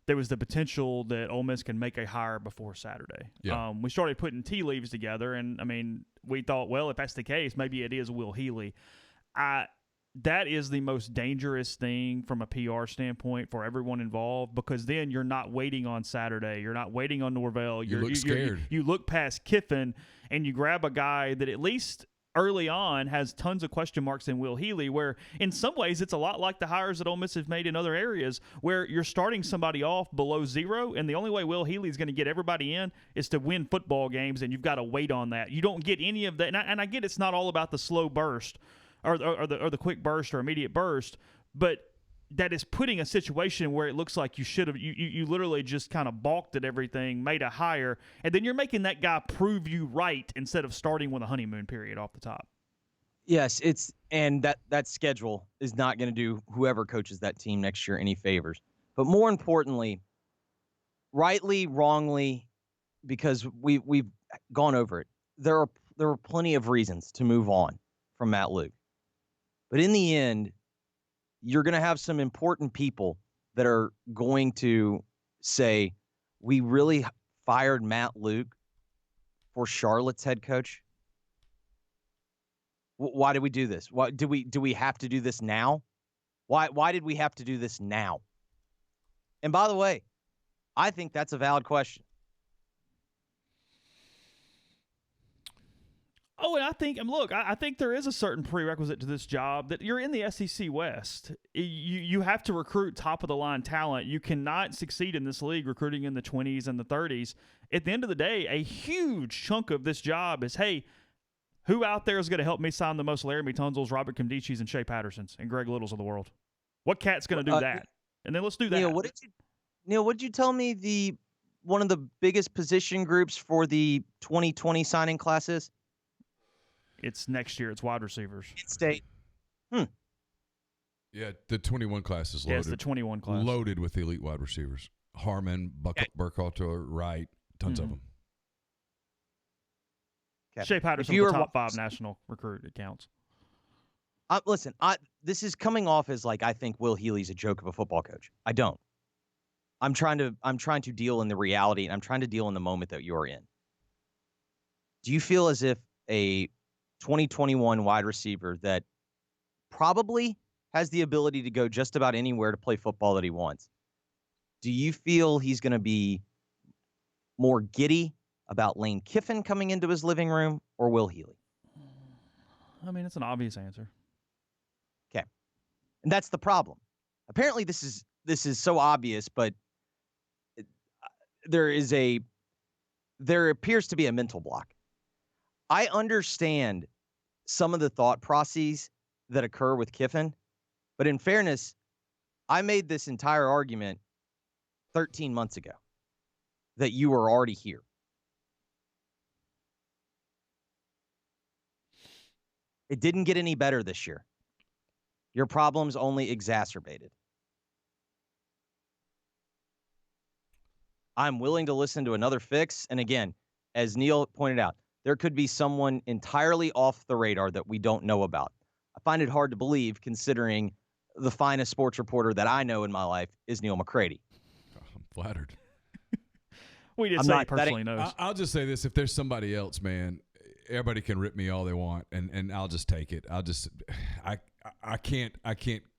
there was the potential that Ole Miss can make a hire before Saturday. Yeah. We started putting tea leaves together, and, I mean, we thought, well, if that's the case, maybe it is Will Healy. That is the most dangerous thing from a PR standpoint for everyone involved, because then you're not waiting on Saturday. You're not waiting on Norvell. You look scared. You look past Kiffin, and you grab a guy that at least early on has tons of question marks in Will Healy, where in some ways it's a lot like the hires that Ole Miss have made in other areas, where you're starting somebody off below zero, and the only way Will Healy's going to get everybody in is to win football games, and you've got to wait on that. You don't get any of that. And I get it's not all about the slow burst or the quick burst or immediate burst, but that is putting a situation where it looks like you should have you literally just kind of balked at everything, made a hire, and then you're making that guy prove you right instead of starting with a honeymoon period off the top. Yes, and that schedule is not going to do whoever coaches that team next year any favors. But more importantly, rightly, wrongly, because we've gone over it, there are plenty of reasons to move on from Matt Luke. But in the end, you're going to have some important people that are going to say, we really fired Matt Luke for Charlotte's head coach. Why did we do this? Why do we have to do this now? Why did we have to do this now? And by the way, I think that's a valid question. Oh, and I think there is a certain prerequisite to this job that you're in the SEC West. You have to recruit top-of-the-line talent. You cannot succeed in this league recruiting in the 20s and the 30s. At the end of the day, a huge chunk of this job is, hey, who out there is going to help me sign the most Laramie Tunzels, Robert Kimdichis, and Shea Pattersons, and Greg Littles of the world? What cat's going to do that? And then let's do that. Neil, what did you tell me one of the biggest position groups for the 2020 signing class is? It's next year. It's wide receivers. State. Yeah, the 21 class is loaded. Yes, the 21 class. Loaded with elite wide receivers. Harmon, Burkhalter, Wright, tons of them. Okay. Shea Patterson was the top 5 national recruit. It counts. Listen, this is coming off as like I think Will Healy's a joke of a football coach. I don't. I'm trying to deal in the reality, and I'm trying to deal in the moment that you're in. Do you feel as if a 2021 wide receiver that probably has the ability to go just about anywhere to play football that he wants, do you feel he's going to be more giddy about Lane Kiffin coming into his living room or Will Healy? I mean, it's an obvious answer. Okay. And that's the problem. Apparently this is so obvious, but there appears to be a mental block. I understand some of the thought processes that occur with Kiffin, but in fairness, I made this entire argument 13 months ago that you were already here. It didn't get any better this year. Your problems only exacerbated. I'm willing to listen to another fix. And again, as Neil pointed out, there could be someone entirely off the radar that we don't know about. I find it hard to believe, considering the finest sports reporter that I know in my life is Neal McCready. I'm flattered. We didn't say he personally knows. I'll just say this. If there's somebody else, man, everybody can rip me all they want, and I'll just take it. I can't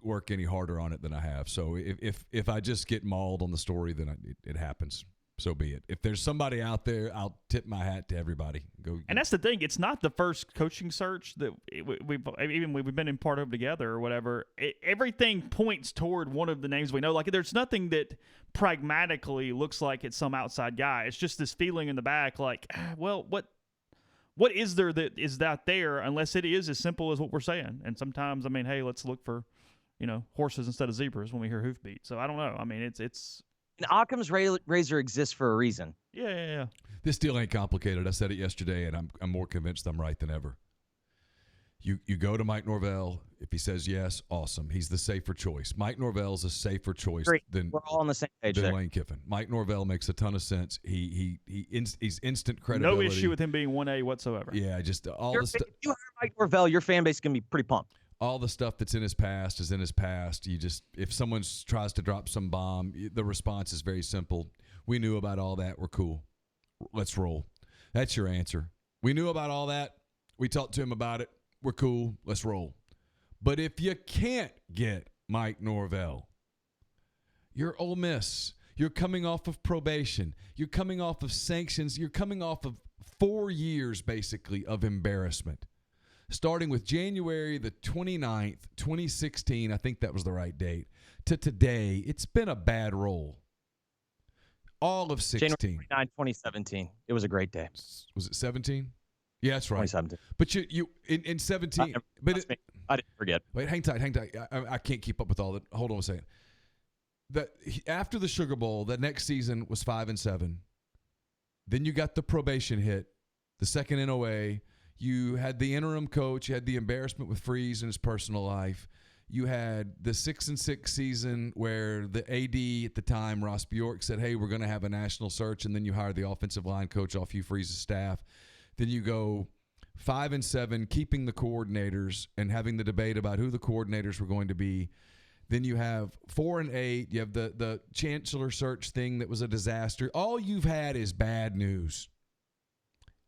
work any harder on it than I have. So if I just get mauled on the story, then it happens. So be it. If there's somebody out there, I'll tip my hat to everybody. And that's the thing. It's not the first coaching search that we've been in part of together or whatever. Everything points toward one of the names we know. Like, there's nothing that pragmatically looks like it's some outside guy. It's just this feeling in the back, like, well, what is there that is not there, unless it is as simple as what we're saying. And sometimes, I mean, hey, let's look for, horses instead of zebras when we hear hoofbeat. So I don't know. I mean, it's. And Occam's razor exists for a reason. Yeah. This deal ain't complicated. I said it yesterday, and I'm more convinced I'm right than ever. You go to Mike Norvell. If he says yes, awesome. He's the safer choice. Mike Norvell's a safer choice than we're all on the same page than there. Lane Kiffin. Mike Norvell makes a ton of sense. He's instant credibility. No issue with him being 1A whatsoever. Yeah, just all the stuff. If you hire Mike Norvell, your fan base is going to be pretty pumped. all the stuff that's in his past is in his past. If someone tries to drop some bomb, the response is very simple. We knew about all that. We're cool. Let's roll. That's your answer. We knew about all that. We talked to him about it. We're cool. Let's roll. But if you can't get Mike Norvell, you're Ole Miss. You're coming off of probation. You're coming off of sanctions. You're coming off of 4 years, basically, of embarrassment. Starting with January the 29th, 2016, I think that was the right date, to today, it's been a bad roll. All of 16. January 29, 2017. It was a great day. Was it 17? Yeah, that's right. 2017. But you in 17. But I didn't forget. Wait, hang tight. I can't keep up with all that. Hold on a second. After the Sugar Bowl, that next season was 5-7. Then you got the probation hit, the second NOA. You had the interim coach. You had the embarrassment with Freeze in his personal life. You had the 6-6 season where the AD at the time, Ross Bjork, said, hey, we're going to have a national search, and then you hire the offensive line coach off Hugh Freeze's staff. Then you go 5-7, keeping the coordinators and having the debate about who the coordinators were going to be. Then you have 4-8. You have the chancellor search thing that was a disaster. All you've had is bad news.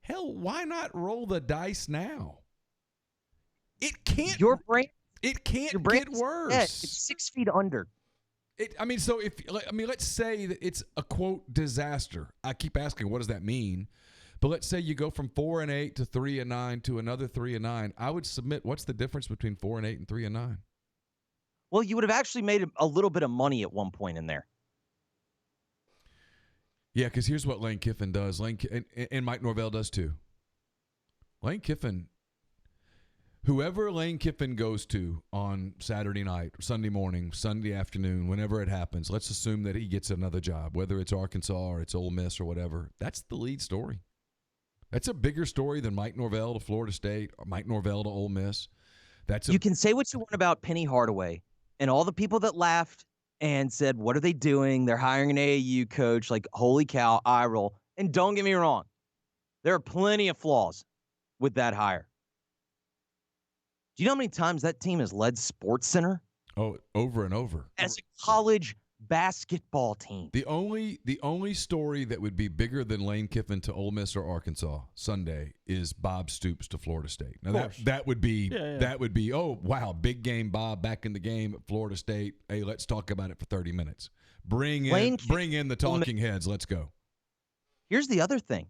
Hell, why not roll the dice now? It can't. It can't get worse. It's 6 feet under. Let's say that it's a quote disaster. I keep asking, what does that mean? But let's say you go from 4-8 to 3-9 to another 3-9. I would submit, what's the difference between 4-8 and 3-9? Well, you would have actually made a little bit of money at one point in there. Yeah, because here's what Lane Kiffin does. And Mike Norvell does too. Lane Kiffin, whoever Lane Kiffin goes to on Saturday night, Sunday morning, Sunday afternoon, whenever it happens, let's assume that he gets another job, whether it's Arkansas or it's Ole Miss or whatever. That's the lead story. That's a bigger story than Mike Norvell to Florida State or Mike Norvell to Ole Miss. You can say what you want about Penny Hardaway and all the people that laughed and said, what are they doing? They're hiring an AAU coach. Like, holy cow, eye roll. And don't get me wrong. There are plenty of flaws with that hire. Do you know how many times that team has led SportsCenter? Oh, over and over. As a college basketball team. The only story that would be bigger than Lane Kiffin to Ole Miss or Arkansas Sunday is Bob Stoops to Florida State. Now that would be oh wow, big game Bob back in the game at Florida State. Hey, let's talk about it for 30 minutes. Bring in the talking heads. Let's go. Here's the other thing.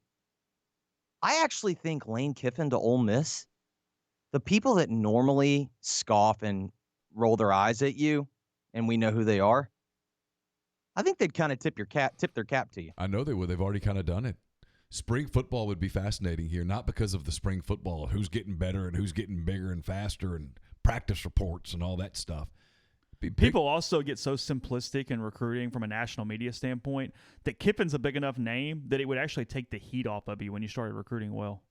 I actually think Lane Kiffin to Ole Miss, the people that normally scoff and roll their eyes at you, and we know who they are, I think they'd kind of tip their cap to you. I know they would. They've already kind of done it. Spring football would be fascinating here, not because of the spring football, who's getting better and who's getting bigger and faster and practice reports and all that stuff. People also get so simplistic in recruiting from a national media standpoint that Kiffin's a big enough name that it would actually take the heat off of you when you started recruiting well.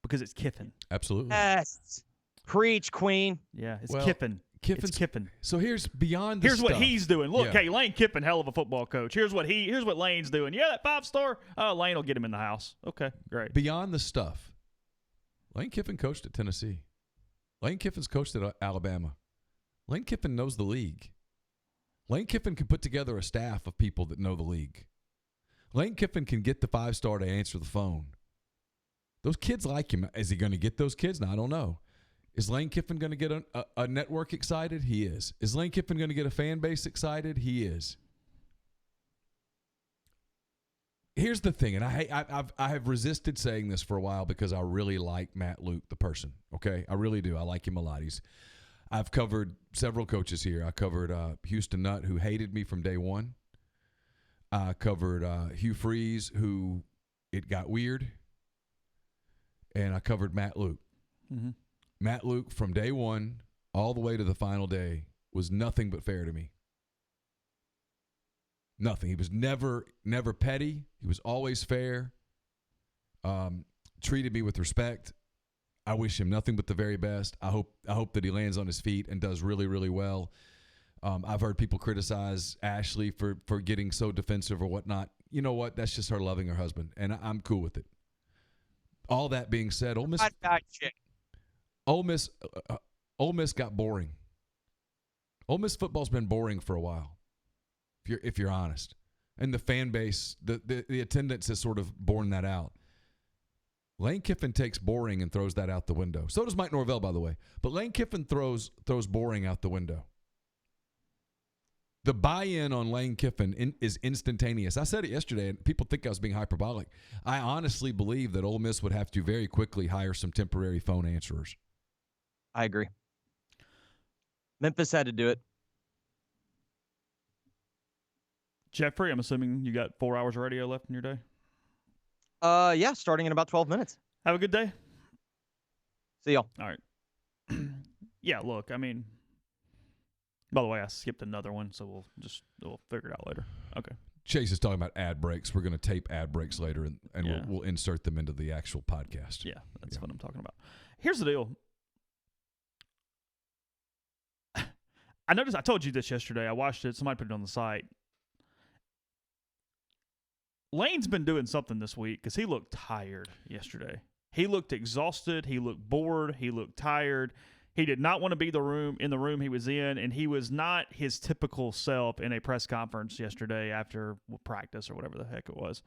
Because it's Kiffin. Absolutely. Yes. Preach, Queen. Yeah, it's Kiffin. It's Kiffin. So here's what he's doing. Look, hey, Lane Kiffin, hell of a football coach. Here's what Lane's doing. Yeah, that 5-star. Oh, Lane will get him in the house. Okay, great. Beyond the stuff, Lane Kiffin coached at Tennessee. Lane Kiffin's coached at Alabama. Lane Kiffin knows the league. Lane Kiffin can put together a staff of people that know the league. Lane Kiffin can get the 5-star to answer the phone. Those kids like him. Is he going to get those kids? No, I don't know. Is Lane Kiffin going to get a network excited? He is. Is Lane Kiffin going to get a fan base excited? He is. Here's the thing, and I have resisted saying this for a while because I really like Matt Luke, the person. Okay, I really do. I like him a lot. I've covered several coaches here. I covered Houston Nutt, who hated me from day one. I covered Hugh Freeze, who it got weird, and I covered Matt Luke. Mm-hmm. Matt Luke, from day one all the way to the final day, was nothing but fair to me. Nothing. He was never petty. He was always fair. Treated me with respect. I wish him nothing but the very best. I hope that he lands on his feet and does really, really well. I've heard people criticize Ashley for getting so defensive or whatnot. You know what? That's just her loving her husband, and I'm cool with it. All that being said, Ole Miss. Ole Miss got boring. Ole Miss football's been boring for a while, if you're honest. And the fan base, the attendance has sort of borne that out. Lane Kiffin takes boring and throws that out the window. So does Mike Norvell, by the way. But Lane Kiffin throws boring out the window. The buy-in on Lane Kiffin is instantaneous. I said it yesterday, and people think I was being hyperbolic. I honestly believe that Ole Miss would have to very quickly hire some temporary phone answerers. I agree. Memphis had to do it. Jeffrey, I'm assuming you got 4 hours of radio left in your day? Yeah, starting in about 12 minutes. Have a good day. See y'all. All right. Yeah, look, I mean, by the way, I skipped another one, so we'll figure it out later. Okay. Chase is talking about ad breaks. We're going to tape ad breaks later, and Yeah. we'll insert them into the actual podcast. Yeah, that's what I'm talking about. Here's the deal. I noticed, I told you this yesterday. I watched it. Somebody put it on the site. Lane's been doing something this week because he looked tired yesterday. He looked exhausted. He looked bored. He looked tired. He did not want to be in the room he was in, and he was not his typical self in a press conference yesterday after practice or whatever the heck it was.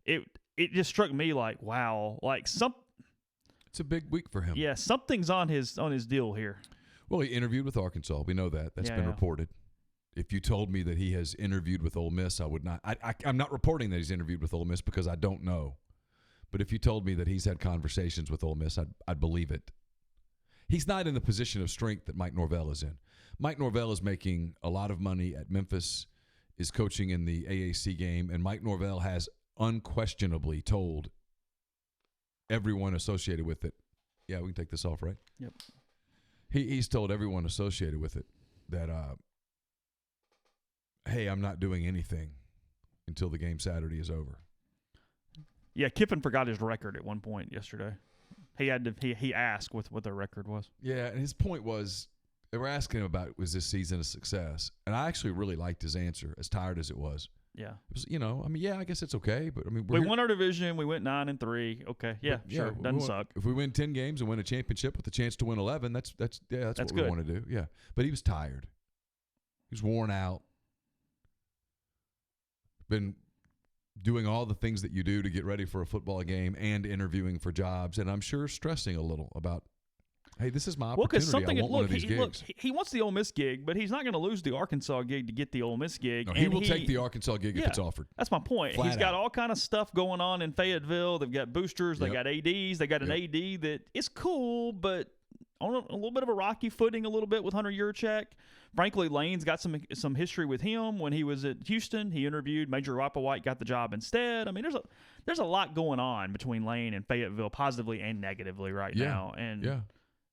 It just struck me like, wow, like it's a big week for him. Yeah, something's on his deal here. Well, he interviewed with Arkansas. We know that. That's been reported. If you told me that he has interviewed with Ole Miss, I would not. I'm not reporting that he's interviewed with Ole Miss because I don't know. But if you told me that he's had conversations with Ole Miss, I'd believe it. He's not in the position of strength that Mike Norvell is in. Mike Norvell is making a lot of money at Memphis, is coaching in the AAC game, and Mike Norvell has unquestionably told everyone associated with it. Yeah, we can take this off, right? Yep. He's told everyone associated with it that, hey, I'm not doing anything until the game Saturday is over. Yeah, Kiffin forgot his record at one point yesterday. He had to. He asked what their record was. Yeah, and his point was they were asking him about was this season a success, and I actually really liked his answer, as tired as it was. Yeah, it was, I guess it's okay, but I mean, we won our division. We went 9-3. Okay, yeah, sure, doesn't suck. If we win 10 games and win a championship with a chance to win 11, that's what good. we want to do. Yeah, but he was tired. He was worn out. Been doing all the things that you do to get ready for a football game and interviewing for jobs, and I'm sure stressing a little about, hey, this is my opportunity. I want one of these gigs. He wants the Ole Miss gig, but he's not going to lose the Arkansas gig to get the Ole Miss gig. No, he will take the Arkansas gig if it's offered. That's my point. He's got all kind of stuff going on in Fayetteville. They've got boosters. They got ADs. They got an AD that is cool, but on a little bit of a rocky footing a little bit with Hunter Yurchek. Frankly, Lane's got some history with him. When he was at Houston, he interviewed. Major White got the job instead. I mean, there's a lot going on between Lane and Fayetteville, positively and negatively right now. And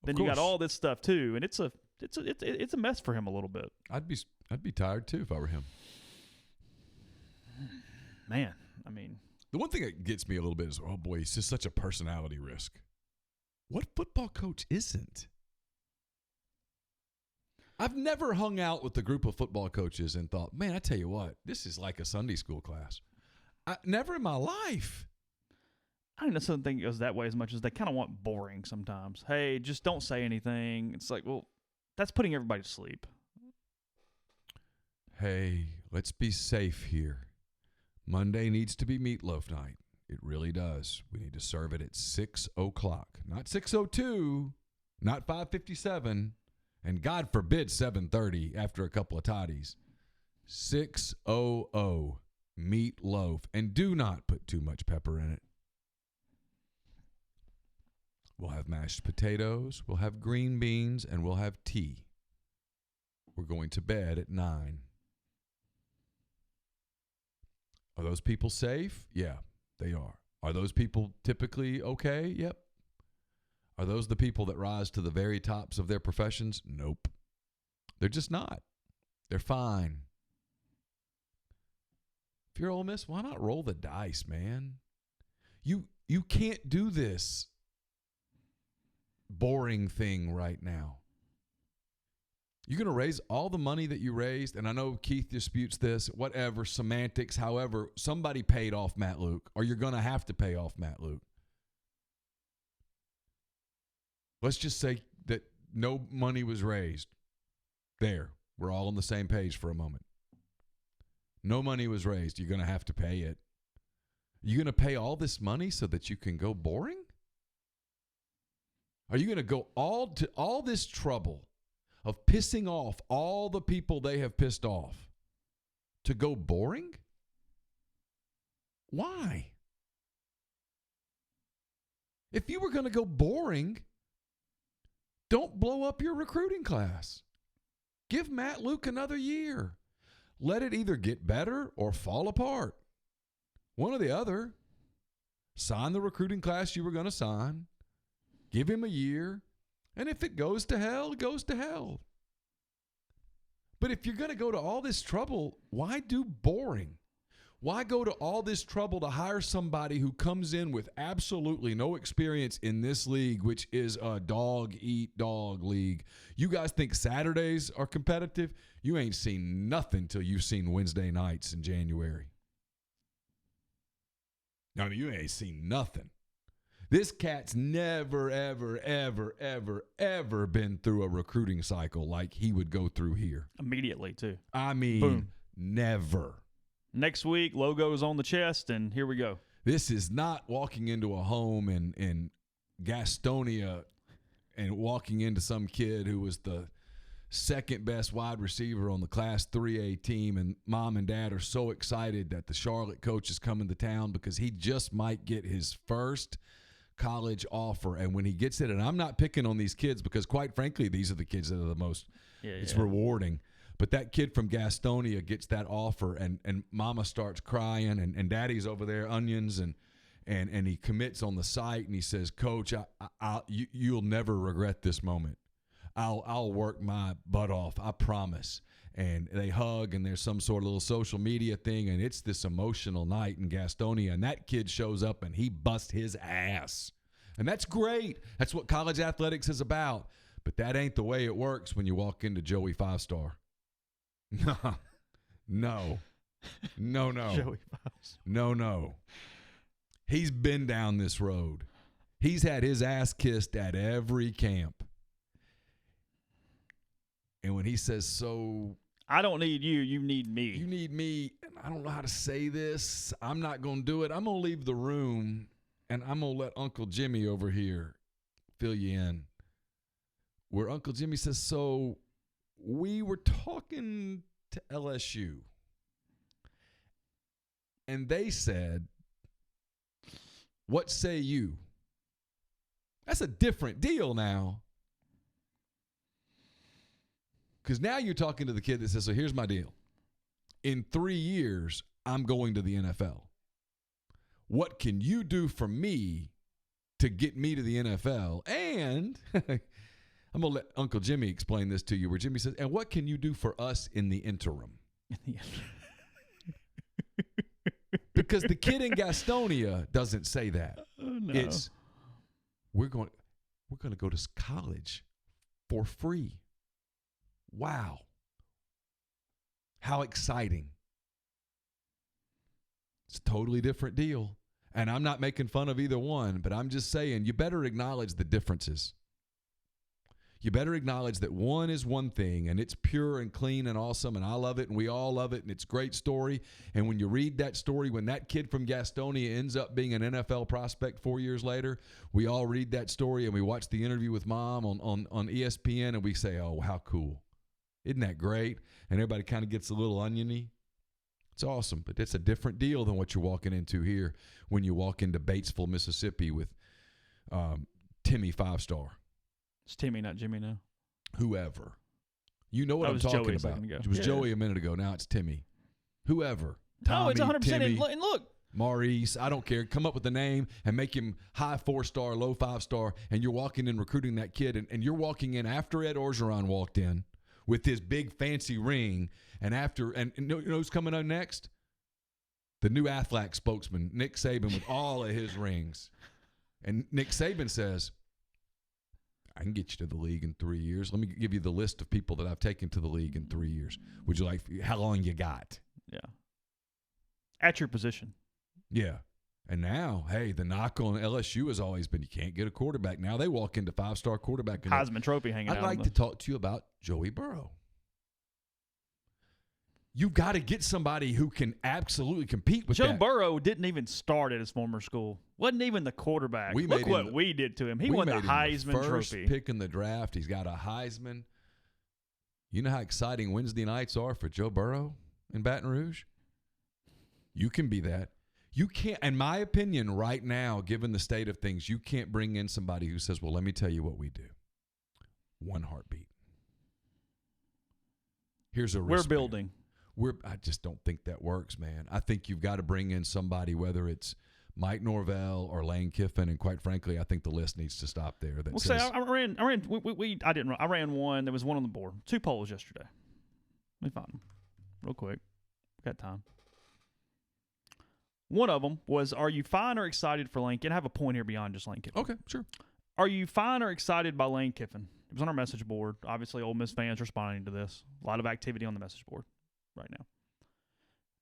then you got all this stuff too, and it's a mess for him a little bit. I'd be tired too if I were him. Man, I mean, the one thing that gets me a little bit is, oh boy, he's just such a personality risk. What football coach isn't? I've never hung out with a group of football coaches and thought, man, I tell you what, this is like a Sunday school class. Never in my life. I don't necessarily think it goes that way as much as they kind of want boring sometimes. Hey, just don't say anything. It's like, well, that's putting everybody to sleep. Hey, let's be safe here. Monday needs to be meatloaf night. It really does. We need to serve it at 6 o'clock. Not 6:02, not 5:57, and God forbid 7:30 after a couple of toddies. 6:00 meatloaf. And do not put too much pepper in it. We'll have mashed potatoes, we'll have green beans, and we'll have tea. We're going to bed at 9. Are those people safe? Yeah, they are. Are those people typically okay? Yep. Are those the people that rise to the very tops of their professions? Nope. They're just not. They're fine. If you're Ole Miss, why not roll the dice, man? You can't do this boring thing right now. You're going to raise all the money that you raised, and I know Keith disputes this, whatever, semantics, however, somebody paid off Matt Luke, or you're going to have to pay off Matt Luke. Let's just say that no money was raised. There, we're all on the same page for a moment. No money was raised. You're going to have to pay it. You're going to pay all this money so that you can go boring? Are you going to go all this trouble of pissing off all the people they have pissed off to go boring? Why? If you were going to go boring, don't blow up your recruiting class. Give Matt Luke another year. Let it either get better or fall apart. One or the other. Sign the recruiting class you were going to sign. Give him a year. And if it goes to hell, it goes to hell. But if you're going to go to all this trouble, why do boring? Why go to all this trouble to hire somebody who comes in with absolutely no experience in this league, which is a dog-eat-dog league? You guys think Saturdays are competitive? You ain't seen nothing till you've seen Wednesday nights in January. I mean, you ain't seen nothing. This cat's never, ever, ever, ever, ever been through a recruiting cycle like he would go through here. Immediately, too. I mean, boom. Never. Next week, logo's on the chest, and here we go. This is not walking into a home in Gastonia and walking into some kid who was the second best wide receiver on the Class 3A team, and mom and dad are so excited that the Charlotte coach is coming to town because he just might get his first college offer. And when he gets it, and I'm not picking on these kids because, quite frankly, these are the kids that are the most it's rewarding. But that kid from Gastonia gets that offer, and mama starts crying, and daddy's over there, onions, and he commits on the site, and he says, Coach, you'll never regret this moment. I'll work my butt off, I promise. And they hug, and there's some sort of little social media thing, and it's this emotional night in Gastonia, and that kid shows up, and he busts his ass. And that's great. That's what college athletics is about. But that ain't the way it works when you walk into Joey 5-star. No. Joey Fives. No. He's been down this road. He's had his ass kissed at every camp. And when he says, so I don't need you, you need me. You need me. And I don't know how to say this. I'm not going to do it. I'm going to leave the room, and I'm going to let Uncle Jimmy over here fill you in. Where Uncle Jimmy says, so we were talking to LSU, and they said, what say you? That's a different deal now. Because now you're talking to the kid that says, so here's my deal. In 3 years, I'm going to the NFL. What can you do for me to get me to the NFL? And I'm going to let Uncle Jimmy explain this to you, where Jimmy says, and what can you do for us in the interim? Because the kid in Gastonia doesn't say that. Oh, no. It's, we're going to go to college for free. Wow. How exciting. It's a totally different deal. And I'm not making fun of either one, but I'm just saying you better acknowledge the differences. You better acknowledge that one is one thing, and it's pure and clean and awesome, and I love it, and we all love it, and it's a great story. And when you read that story, when that kid from Gastonia ends up being an NFL prospect 4 years later, we all read that story, and we watch the interview with mom on ESPN, and we say, oh, how cool. Isn't that great? And everybody kind of gets a little oniony. It's awesome, but it's a different deal than what you're walking into here when you walk into Batesville, Mississippi with Timmy 5-star. It's Timmy, not Jimmy now. Whoever. You know what I'm talking Joey about. It was Joey a minute ago. Now it's Timmy. Whoever. Tommy, it's 100%. Timmy, And look. Maurice, I don't care. Come up with a name and make him high 4-star, low 5-star, and you're walking in recruiting that kid, and you're walking in after Ed Orgeron walked in with his big fancy ring, and you know who's coming on next? The new Aflac spokesman, Nick Saban, with all of his rings. And Nick Saban says, I can get you to the league in 3 years. Let me give you the list of people that I've taken to the league in 3 years. Would you like, how long you got? Yeah. At your position. Yeah. And now, hey, the knock on LSU has always been you can't get a quarterback. Now they walk into 5-star quarterback. Heisman Trophy hanging out. I'd like to talk to you about Joey Burrow. You got to get somebody who can absolutely compete with Joe Burrow didn't even start at his former school. Wasn't even the quarterback. Look what we did to him. He won the Heisman Trophy. First pick in the draft. He's got a Heisman. You know how exciting Wednesday nights are for Joe Burrow in Baton Rouge? You can be that. You can't, in my opinion, right now, given the state of things, you can't bring in somebody who says, well, let me tell you what we do. One heartbeat. Here's a wristband. We're building. I just don't think that works, man. I think you've got to bring in somebody, whether it's Mike Norvell or Lane Kiffin, and quite frankly, I think the list needs to stop there. That says, I ran one. There was one on the board. 2 polls yesterday. Let me find them real quick. Got time. One of them was, are you fine or excited for Lane Kiffin? I have a point here beyond just Lane Kiffin. Okay, sure. Are you fine or excited by Lane Kiffin? It was on our message board. Obviously, Ole Miss fans responding to this. A lot of activity on the message board right now.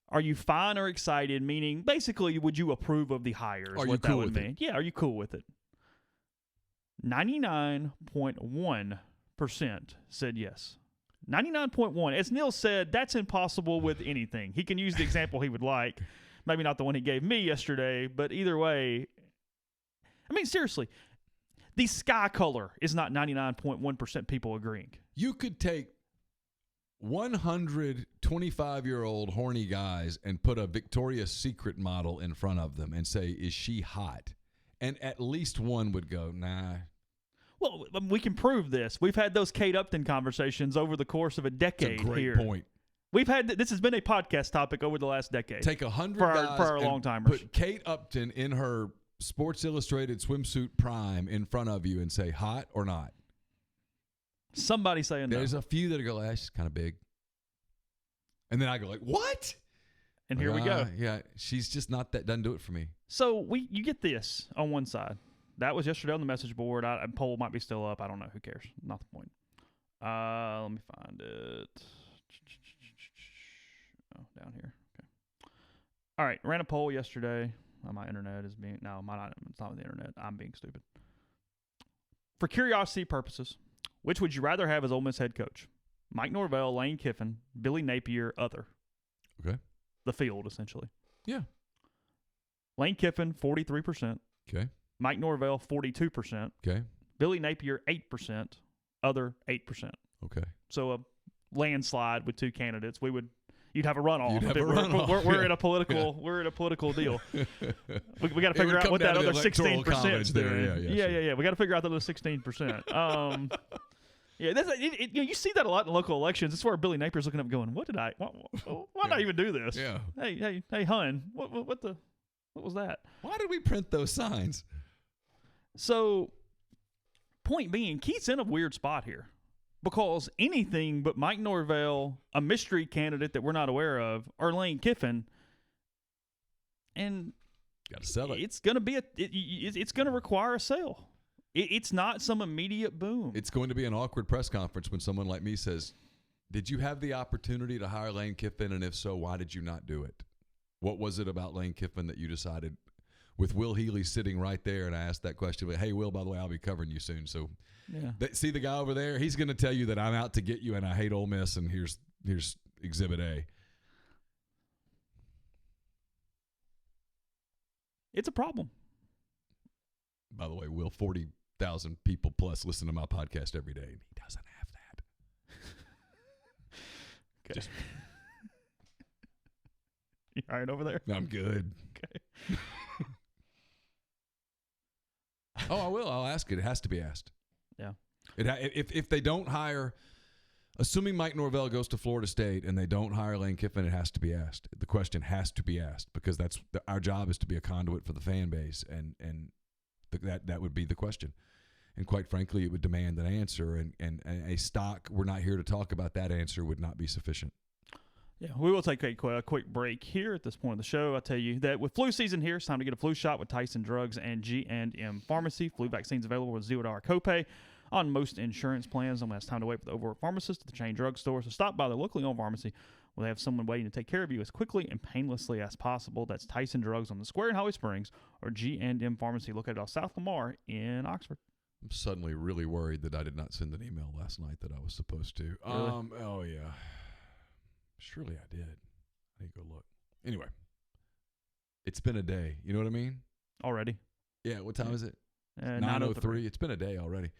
Are you fine or excited, meaning basically would you approve of the hire? Are you cool with it? Yeah, are you cool with it? 99.1% said yes. 99.1. As Neal said, that's impossible with anything. He can use the example he would like. Maybe not the one he gave me yesterday, but either way, I mean, seriously, the sky color is not 99.1% people agreeing. You could take 100 25-year-old horny guys and put a Victoria's Secret model in front of them and say, is she hot? And at least one would go, nah. Well, we can prove this. We've had those Kate Upton conversations over the course of a decade here. That's a great point. We've had this has been a podcast topic over the last decade. Take 100 guys for our long timers. Put Kate Upton in her Sports Illustrated swimsuit prime in front of you and say hot or not. Somebody saying there's a few that go, she's kind of big, and then I go like, what? And here we go. Yeah, she's just not that. Doesn't do it for me. So you get this on one side. That was yesterday on the message board. A poll might be still up. I don't know. Who cares? Not the point. Let me find it. Oh, down here. Okay. All right. Ran a poll yesterday. My internet is being... No, it's not the internet. I'm being stupid. For curiosity purposes, which would you rather have as Ole Miss head coach? Mike Norvell, Lane Kiffin, Billy Napier, other. Okay. The field, essentially. Yeah. Lane Kiffin, 43%. Okay. Mike Norvell, 42%. Okay. Billy Napier, 8%. Other, 8%. Okay. So a landslide with 2 candidates. You'd have a runoff. We're in a political. Yeah. We're in a political deal. We got to figure out what that other 16% is doing. Yeah. We got to figure out that other 16%. Yeah, you see that a lot in local elections. It's where Billy Napier's looking up, going, "What did I? Why did I even do this? Yeah. Hey, hun, what was that? Why did we print those signs?" So, point being, Keith's in a weird spot here. Because anything but Mike Norvell, a mystery candidate that we're not aware of, or Lane Kiffin, and got to sell it. It's going to be it's going to require a sale. It's not some immediate boom. It's going to be an awkward press conference when someone like me says, "Did you have the opportunity to hire Lane Kiffin, and if so, why did you not do it? What was it about Lane Kiffin that you decided?" With Will Healy sitting right there, and I asked that question. But hey, Will, by the way, I'll be covering you soon. So, see the guy over there? He's going to tell you that I'm out to get you, and I hate Ole Miss. And here's Exhibit A. It's a problem. By the way, Will, 40,000 people plus listen to my podcast every day, and he doesn't have that. Okay. Just, you all right over there? I'm good. Okay. Oh, I will. I'll ask it. It has to be asked. Yeah. If they don't hire, assuming Mike Norvell goes to Florida State and they don't hire Lane Kiffin, it has to be asked. The question has to be asked because our job is to be a conduit for the fan base, and that would be the question. And quite frankly, it would demand an answer, and a stock, we're not here to talk about that answer, would not be sufficient. Yeah, we will take a quick break here at this point of the show. I'll tell you that with flu season here, it's time to get a flu shot with Tyson Drugs and G&M Pharmacy. Flu vaccines available with $0 copay on most insurance plans. And when it's time to wait for the overworked pharmacist at the chain drugstore, so stop by the locally owned pharmacy Well, they have someone waiting to take care of you as quickly and painlessly as possible. That's Tyson Drugs on the Square in Holly Springs or G&M Pharmacy located off South Lamar in Oxford. I'm suddenly really worried that I did not send an email last night that I was supposed to. Really? Oh, yeah. Surely I did. I need to go look. Anyway, it's been a day. You know what I mean? Already. Yeah, what time is it? 9:03. It's been a day already.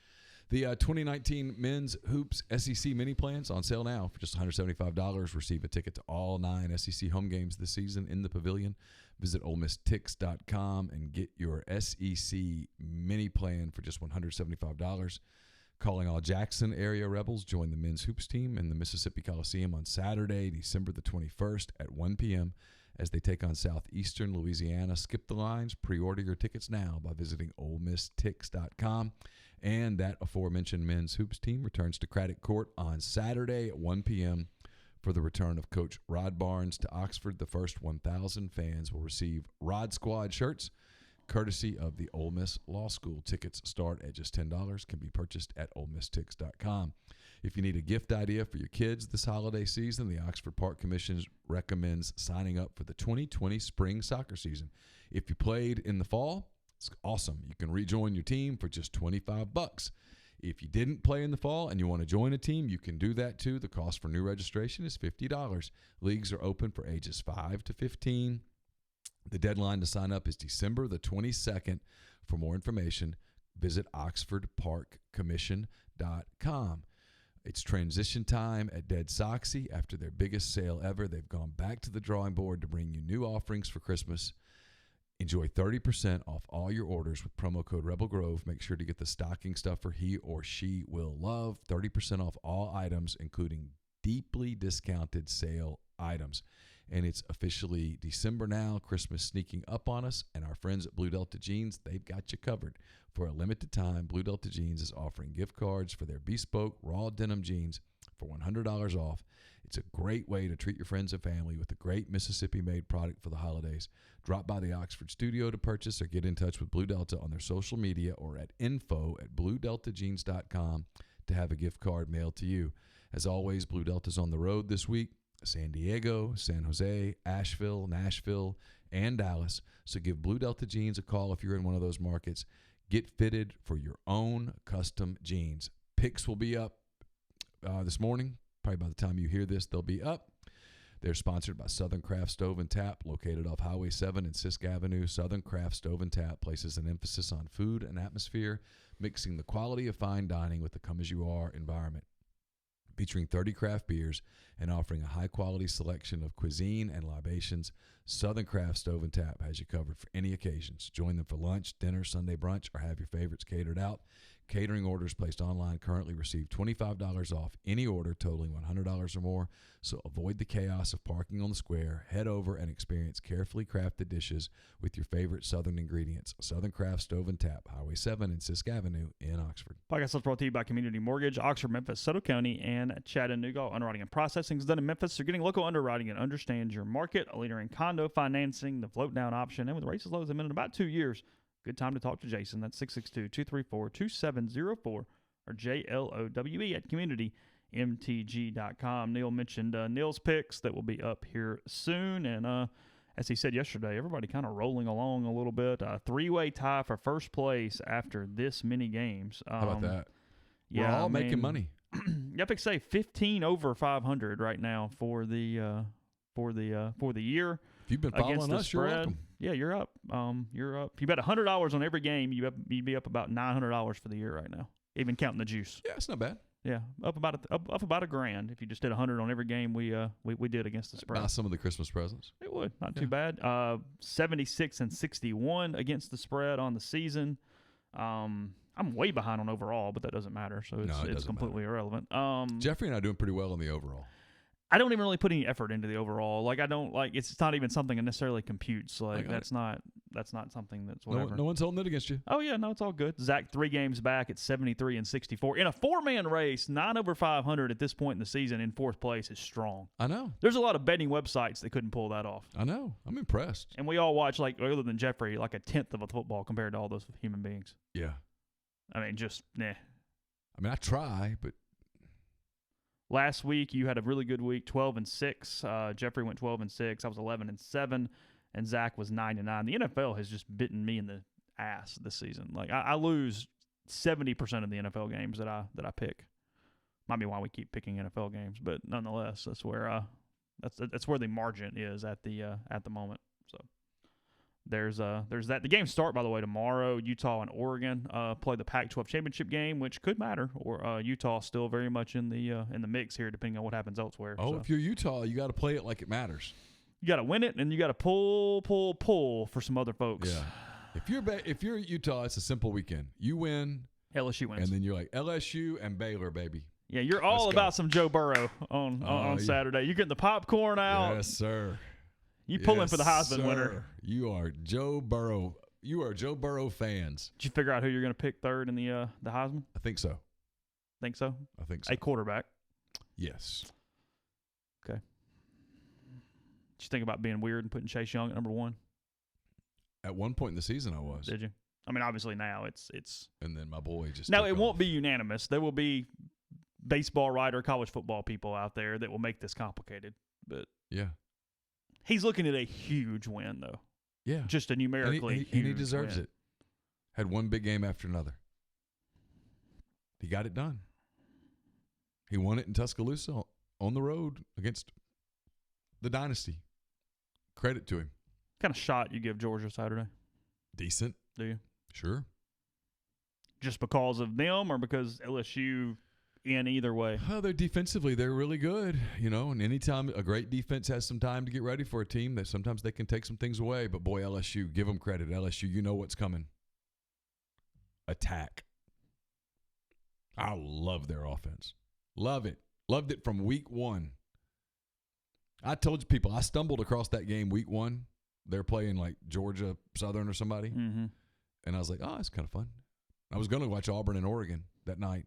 The 2019 Men's Hoops SEC Mini Plans on sale now for just $175. Receive a ticket to all 9 SEC home games this season in the Pavilion. Visit OleMissTix.com and get your SEC Mini Plan for just $175. Calling all Jackson area Rebels, join the Men's Hoops team in the Mississippi Coliseum on Saturday, December the 21st at 1 p.m. as they take on Southeastern Louisiana. Skip the lines. Pre-order your tickets now by visiting OleMissTix.com. And that aforementioned Men's Hoops team returns to Craddock Court on Saturday at 1 p.m. for the return of Coach Rod Barnes to Oxford. The first 1,000 fans will receive Rod Squad shirts, courtesy of the Ole Miss Law School. Tickets start at just $10, can be purchased at OleMissTix.com. If you need a gift idea for your kids this holiday season, the Oxford Park Commission recommends signing up for the 2020 spring soccer season. If you played in the fall, it's awesome. You can rejoin your team for just $25. If you didn't play in the fall and you want to join a team, you can do that too. The cost for new registration is $50. Leagues are open for ages 5 to 15. The deadline to sign up is December the 22nd. For more information, visit OxfordParkCommission.com. It's transition time at Dead Soxy. After their biggest sale ever, they've gone back to the drawing board to bring you new offerings for Christmas. Enjoy 30% off all your orders with promo code Rebel Grove. Make sure to get the stocking stuffer he or she will love. 30% off all items, including deeply discounted sale items. And it's officially December now, Christmas sneaking up on us, and our friends at Blue Delta Jeans, they've got you covered. For a limited time, Blue Delta Jeans is offering gift cards for their bespoke raw denim jeans for $100 off. It's a great way to treat your friends and family with a great Mississippi-made product for the holidays. Drop by the Oxford studio to purchase or get in touch with Blue Delta on their social media or at info@bluedeltajeans.com to have a gift card mailed to you. As always, Blue Delta's on the road this week. San Diego, San Jose, Asheville, Nashville, and Dallas. So give Blue Delta Jeans a call if you're in one of those markets. Get fitted for your own custom jeans. Picks will be up this morning. Probably by the time you hear this, they'll be up. They're sponsored by Southern Craft Stove and Tap, located off Highway 7 and Sisk Avenue. Southern Craft Stove and Tap places an emphasis on food and atmosphere, mixing the quality of fine dining with the come-as-you-are environment. Featuring 30 craft beers and offering a high-quality selection of cuisine and libations, Southern Craft Stove and Tap has you covered for any occasions. Join them for lunch, dinner, Sunday brunch, or have your favorites catered out. Catering orders placed online currently receive $25 off any order totaling $100 or more, so avoid the chaos of parking on the square. Head over and experience carefully crafted dishes with your favorite Southern ingredients. Southern Craft Stove and Tap, Highway 7 and Sisk Avenue in Oxford. Podcast is brought to you by Community Mortgage, Oxford, Memphis, Soto County, and Chattanooga. Underwriting and processing is done in Memphis. You're getting local underwriting and understands your market. A leader in condo financing, the float down option, and with rates as low as in about 2 years. Good time to talk to Jason. That's 662-234-2704 or JLOWE@communitymtg.com. Neal mentioned Neal's picks that will be up here soon. And as he said yesterday, everybody kind of rolling along a little bit. Three-way tie for first place after this many games. How about that? Yeah, we're all making money. You have to say 15 over 500 right now for the year. If you've been following us, you're welcome. Yeah, you're up. You're up. If you bet $100 on every game, you'd be up about $900 for the year right now, even counting the juice. Yeah, it's not bad. Yeah, up about $1,000 if you just did 100 on every game we did against the spread. Buy some of the Christmas presents. It would not too bad. 76-61 against the spread on the season. I'm way behind on overall, but that doesn't matter. So it's completely irrelevant. Jeffrey and I are doing pretty well on the overall. I don't even really put any effort into the overall. Like it's not even something that necessarily computes. Like that's not something that's whatever. No one's holding it against you. Oh yeah, no, it's all good. Zach 3 games back at 73-64 in a 4-man race, 9 over 500 at this point in the season in 4th place is strong. I know. There's a lot of betting websites that couldn't pull that off. I know. I'm impressed. And we all watch, like, other than Jeffrey, like a 10th of a football compared to all those human beings. Yeah. I mean, just nah. I mean, I try, but. Last week you had a really good week, 12-6. Jeffrey went 12-6. I was 11-7, and Zach was 9-9. The NFL has just bitten me in the ass this season. Like I lose 70% of the NFL games that I pick. Might be why we keep picking NFL games, but nonetheless, that's where the margin is at the moment. So there's that. The games start, by the way, tomorrow. Utah and Oregon play the Pac-12 championship game, which could matter. Or Utah still very much in the mix here, depending on what happens elsewhere. Oh, so if you're Utah, you got to play it like it matters. You got to win it, and you got to pull for some other folks. Yeah. If you're Utah, it's a simple weekend. You win, LSU wins, and then you're like LSU and Baylor, baby. Yeah, you're all about some Joe Burrow on Saturday. You're getting the popcorn out. Yes, sir. You pulling for the Heisman winner. You are Joe Burrow. You are Joe Burrow fans. Did you figure out who you're going to pick third in the Heisman? I think so. Think so? I think so. A quarterback. Yes. Okay. Did you think about being weird and putting Chase Young at number 1? At one point in the season, I was. Did you? I mean, obviously now it's. And then my boy just. Now it won't be unanimous. There will be baseball writer, college football people out there that will make this complicated. But yeah, he's looking at a huge win, though. Yeah, just a numerically huge and he deserves win. it. Had one big game after another. He got it done. He won it in Tuscaloosa on the road against the Dynasty. Credit to him. What kind of shot you give Georgia Saturday? Decent. Do you? Sure. Just because of them or because LSU in either way? Well, they're defensively, they're really good, and anytime a great defense has some time to get ready for a team, that sometimes they can take some things away. But boy, LSU, give them credit. LSU, you know what's coming. Attack. I love their offense. Love it. Loved it from week 1. I told you people, I stumbled across that game week 1. They're playing like Georgia Southern or somebody. Mm-hmm. And I was like, oh, that's kind of fun. I was going to watch Auburn and Oregon that night,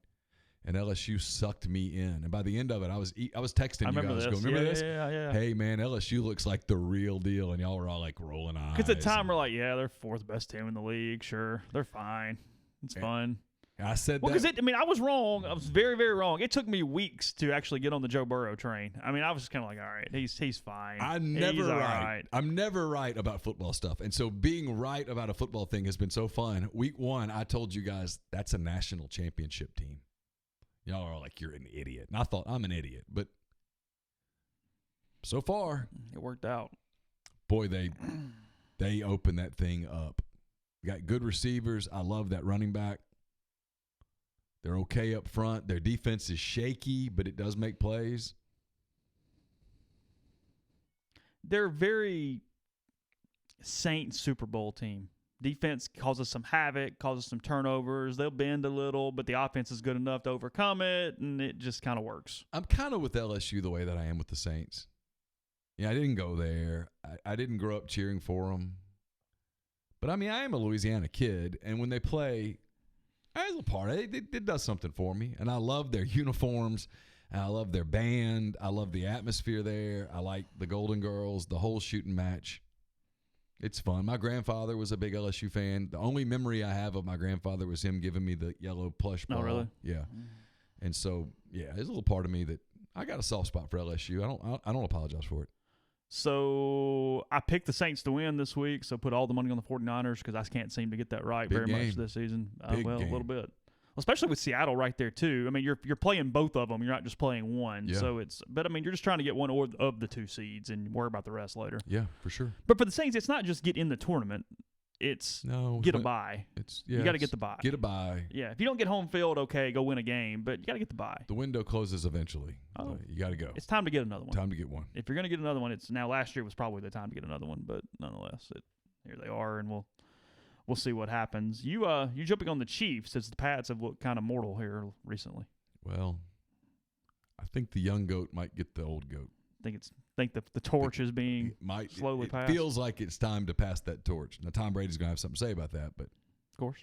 and LSU sucked me in. And by the end of it, I was texting you guys. Remember this? Yeah. Hey, man, LSU looks like the real deal. And y'all were all like rolling eyes. Because at the time, we're like, yeah, they're 4th best team in the league. Sure. They're fine. It's fun. I said that. Well, because I was wrong. I was very, very wrong. It took me weeks to actually get on the Joe Burrow train. I mean, I was just kind of like, all right, he's fine. I'm never right about football stuff. And so being right about a football thing has been so fun. Week 1, I told you guys that's a national championship team. Y'all are like, you're an idiot. And I thought, I'm an idiot. But so far, it worked out. Boy, they opened that thing up. Got good receivers. I love that running back. They're okay up front. Their defense is shaky, but it does make plays. They're very Saints Super Bowl team. Defense causes some havoc, causes some turnovers. They'll bend a little, but the offense is good enough to overcome it, and it just kind of works. I'm kind of with LSU the way that I am with the Saints. Yeah, I didn't go there. I didn't grow up cheering for them. But, I mean, I am a Louisiana kid, and when they play – as a part, it does something for me, and I love their uniforms. I love their band. I love the atmosphere there. I like the Golden Girls, the whole shooting match. It's fun. My grandfather was a big LSU fan. The only memory I have of my grandfather was him giving me the yellow plush ball. Oh, really? Yeah. And so, yeah, there's a little part of me that I got a soft spot for LSU. I don't apologize for it. So I picked the Saints to win this week, so put all the money on the 49ers because I can't seem to get that right much this season. A little bit. Especially with Seattle right there, too. I mean, you're playing both of them. You're not just playing one. Yeah. So but I mean, you're just trying to get one of the 2 seeds and worry about the rest later. Yeah, for sure. But for the Saints, it's not just get in the tournament. It's get a bye. You got to get the bye. Get a bye. Yeah, if you don't get home field, okay, go win a game, but you got to get the bye. The window closes eventually. Oh. You got to go. It's time to get another one. Time to get one. If you're going to get another one, it's now. Last year was probably the time to get another one, but nonetheless, here they are, and we'll see what happens. You jumping on the Chiefs as the Pats have looked kind of mortal here recently. Well, I think the young goat might get the old goat. Think the torch is being slowly passed. It feels like it's time to pass that torch. Now, Tom Brady's going to have something to say about that, but of course.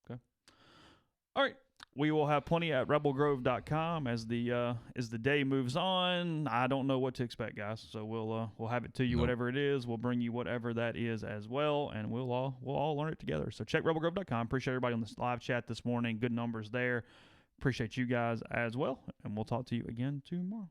Okay. All right. We will have plenty at rebelgrove.com as the day moves on. I don't know what to expect, guys. So we'll have it to you, whatever it is. We'll bring you whatever that is as well, and we'll all learn it together. So check rebelgrove.com. Appreciate everybody on this live chat this morning. Good numbers there. Appreciate you guys as well, and we'll talk to you again tomorrow.